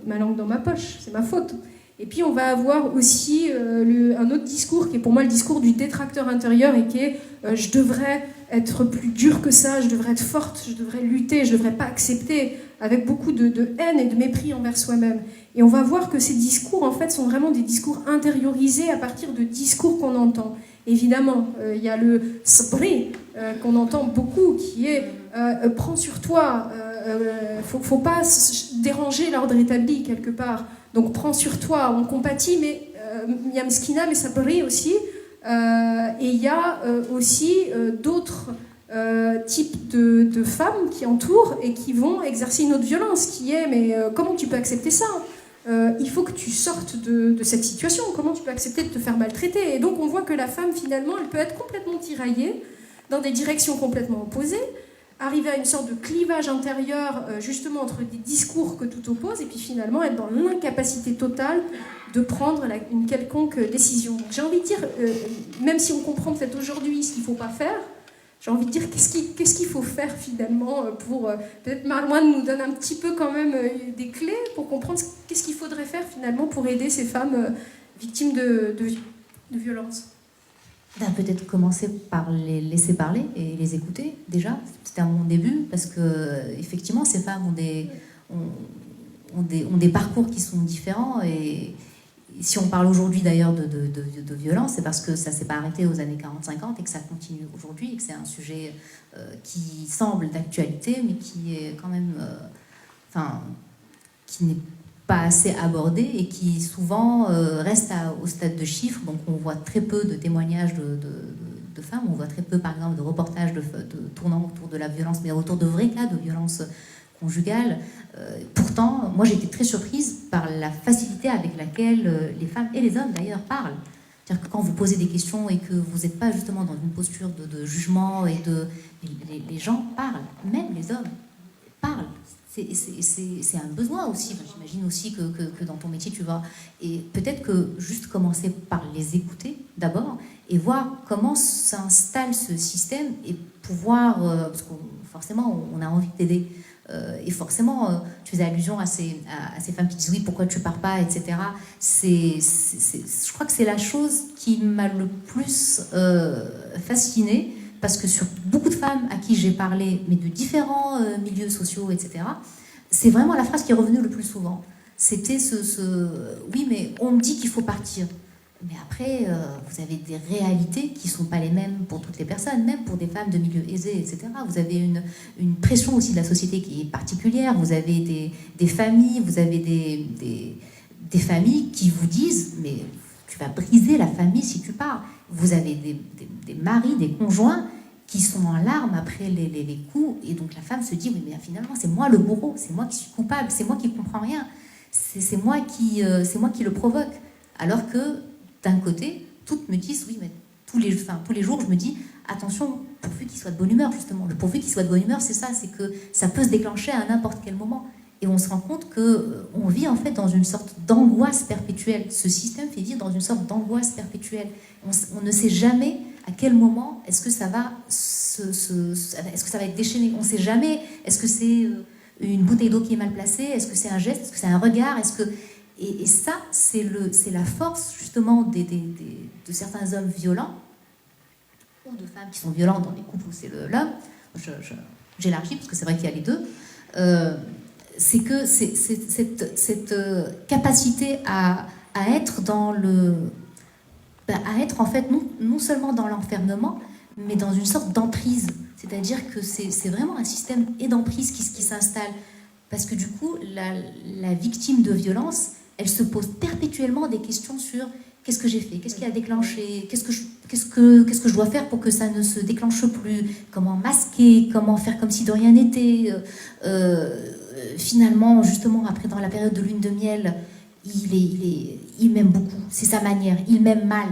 ma langue dans ma poche, c'est ma faute. Et puis on va avoir aussi un autre discours qui est pour moi le discours du détracteur intérieur et qui est je devrais être plus dure que ça, je devrais être forte, je devrais lutter, je devrais pas accepter, avec beaucoup de haine et de mépris envers soi-même. Et on va voir que ces discours, en fait, sont vraiment des discours intériorisés à partir de discours qu'on entend. Évidemment, il y a le sabri qu'on entend beaucoup, qui est prends sur toi, faut pas déranger l'ordre établi quelque part. Donc prends sur toi, on compatit, mais il y a mskina, mais sabri aussi. Et il y a aussi d'autres types de femmes qui entourent et qui vont exercer une autre violence, qui est mais comment tu peux accepter ça ? Il faut que tu sortes de cette situation. Comment tu peux accepter de te faire maltraiter ? Et donc on voit que la femme, finalement, elle peut être complètement tiraillée dans des directions complètement opposées, arriver à une sorte de clivage intérieur, justement entre des discours que tout oppose, et puis finalement être dans l'incapacité totale de prendre une quelconque décision. Donc j'ai envie de dire, même si on comprend peut-être aujourd'hui ce qu'il ne faut pas faire, j'ai envie de dire qu'est-ce qu'il faut faire finalement pour... peut-être Marouane nous donne un petit peu quand même des clés pour comprendre qu'est-ce qu'il faudrait faire finalement pour aider ces femmes victimes de violences. Peut-être commencer par les laisser parler et les écouter déjà. C'était à mon début parce que effectivement ces femmes ont des parcours qui sont différents et si on parle aujourd'hui d'ailleurs de violence, c'est parce que ça ne s'est pas arrêté aux années 40-50 et que ça continue aujourd'hui et que c'est un sujet qui semble d'actualité mais qui est quand même qui n'est pas assez abordé et qui souvent reste au stade de chiffres. Donc on voit très peu de témoignages de femmes, on voit très peu par exemple de reportages de tournant autour de la violence, mais autour de vrais cas de violence conjugale. Pourtant, moi j'ai été très surprise par la facilité avec laquelle les femmes et les hommes d'ailleurs parlent. C'est-à-dire que quand vous posez des questions et que vous n'êtes pas justement dans une posture de jugement et les gens parlent, même les hommes parlent. C'est un besoin aussi. Enfin, j'imagine aussi que dans ton métier tu vas. Et peut-être que juste commencer par les écouter d'abord et voir comment s'installe ce système et pouvoir, parce que forcément on a envie d'aider. Et forcément, tu faisais allusion à ces femmes qui disent oui, pourquoi tu pars pas, etc. Je crois que c'est la chose qui m'a le plus fascinée, parce que sur beaucoup de femmes à qui j'ai parlé, mais de différents milieux sociaux, etc., c'est vraiment la phrase qui est revenue le plus souvent. C'était oui, mais on me dit qu'il faut partir. Mais après, vous avez des réalités qui ne sont pas les mêmes pour toutes les personnes, même pour des femmes de milieux aisés, etc. Vous avez une pression aussi de la société qui est particulière. Vous avez des familles, vous avez des familles qui vous disent « mais tu vas briser la famille si tu pars ». Vous avez des maris, des conjoints qui sont en larmes après les coups. Et donc la femme se dit « oui, mais finalement, c'est moi le bourreau, c'est moi qui suis coupable, c'est moi qui ne comprends rien, c'est moi qui le provoque ». Alors que d'un côté, toutes me disent, oui, mais tous les jours, je me dis, attention, pourvu qu'il soit de bonne humeur, justement. Le pourvu qu'il soit de bonne humeur, c'est ça, c'est que ça peut se déclencher à n'importe quel moment. Et on se rend compte qu'on vit en fait dans une sorte d'angoisse perpétuelle. Ce système fait vivre dans une sorte d'angoisse perpétuelle. On ne sait jamais à quel moment est-ce que ça va est-ce que ça va être déchaîné. On ne sait jamais. Est-ce que c'est une bouteille d'eau qui est mal placée? Est-ce que c'est un geste? Est-ce que c'est un regard? Et ça, c'est la force justement de certains hommes violents ou de femmes qui sont violentes dans les couples où c'est l'homme. J'élargis parce que c'est vrai qu'il y a les deux. C'est que cette capacité à être à être en fait non seulement dans l'enfermement, mais dans une sorte d'emprise. C'est-à-dire que c'est vraiment un système d'emprise qui s'installe. Parce que du coup, la victime de violence, elle se pose perpétuellement des questions sur qu'est-ce que j'ai fait, qu'est-ce qui a déclenché, qu'est-ce que je dois faire pour que ça ne se déclenche plus, comment masquer, comment faire comme si de rien n'était. Finalement, justement, après dans la période de lune de miel, il m'aime beaucoup, c'est sa manière, il m'aime mal.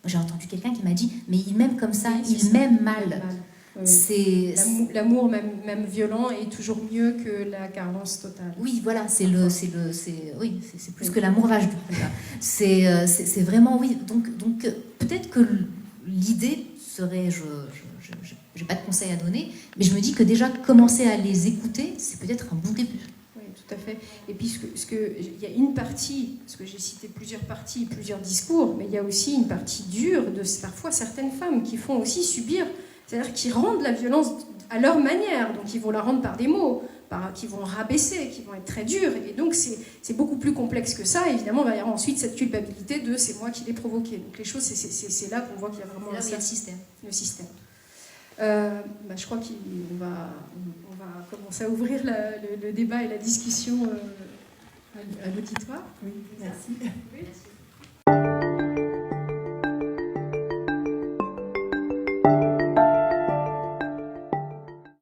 J'ai entendu quelqu'un qui m'a dit, mais il m'aime comme ça, oui, il m'aime mal. C'est l'amour même violent est toujours mieux que la carence totale. Oui, voilà, c'est plus que l'amourage du coup. C'est vraiment oui. Donc peut-être que l'idée serait, je n'ai pas de conseils à donner, mais je me dis que déjà commencer à les écouter, c'est peut-être un bon début. Oui, tout à fait. Et puis il y a une partie, parce que j'ai cité plusieurs parties, plusieurs discours, mais il y a aussi une partie dure de parfois certaines femmes qui font aussi subir. C'est-à-dire qu'ils rendent la violence à leur manière, donc ils vont la rendre par des mots, qui vont rabaisser, qui vont être très durs, et donc c'est beaucoup plus complexe que ça. Évidemment, il va y avoir ensuite cette culpabilité de c'est moi qui l'ai provoqué. Donc les choses, c'est là qu'on voit qu'il y a vraiment là, le système. Le système. Je crois qu'on va commencer à ouvrir le débat et la discussion à l'auditoire. Oui, merci. Oui.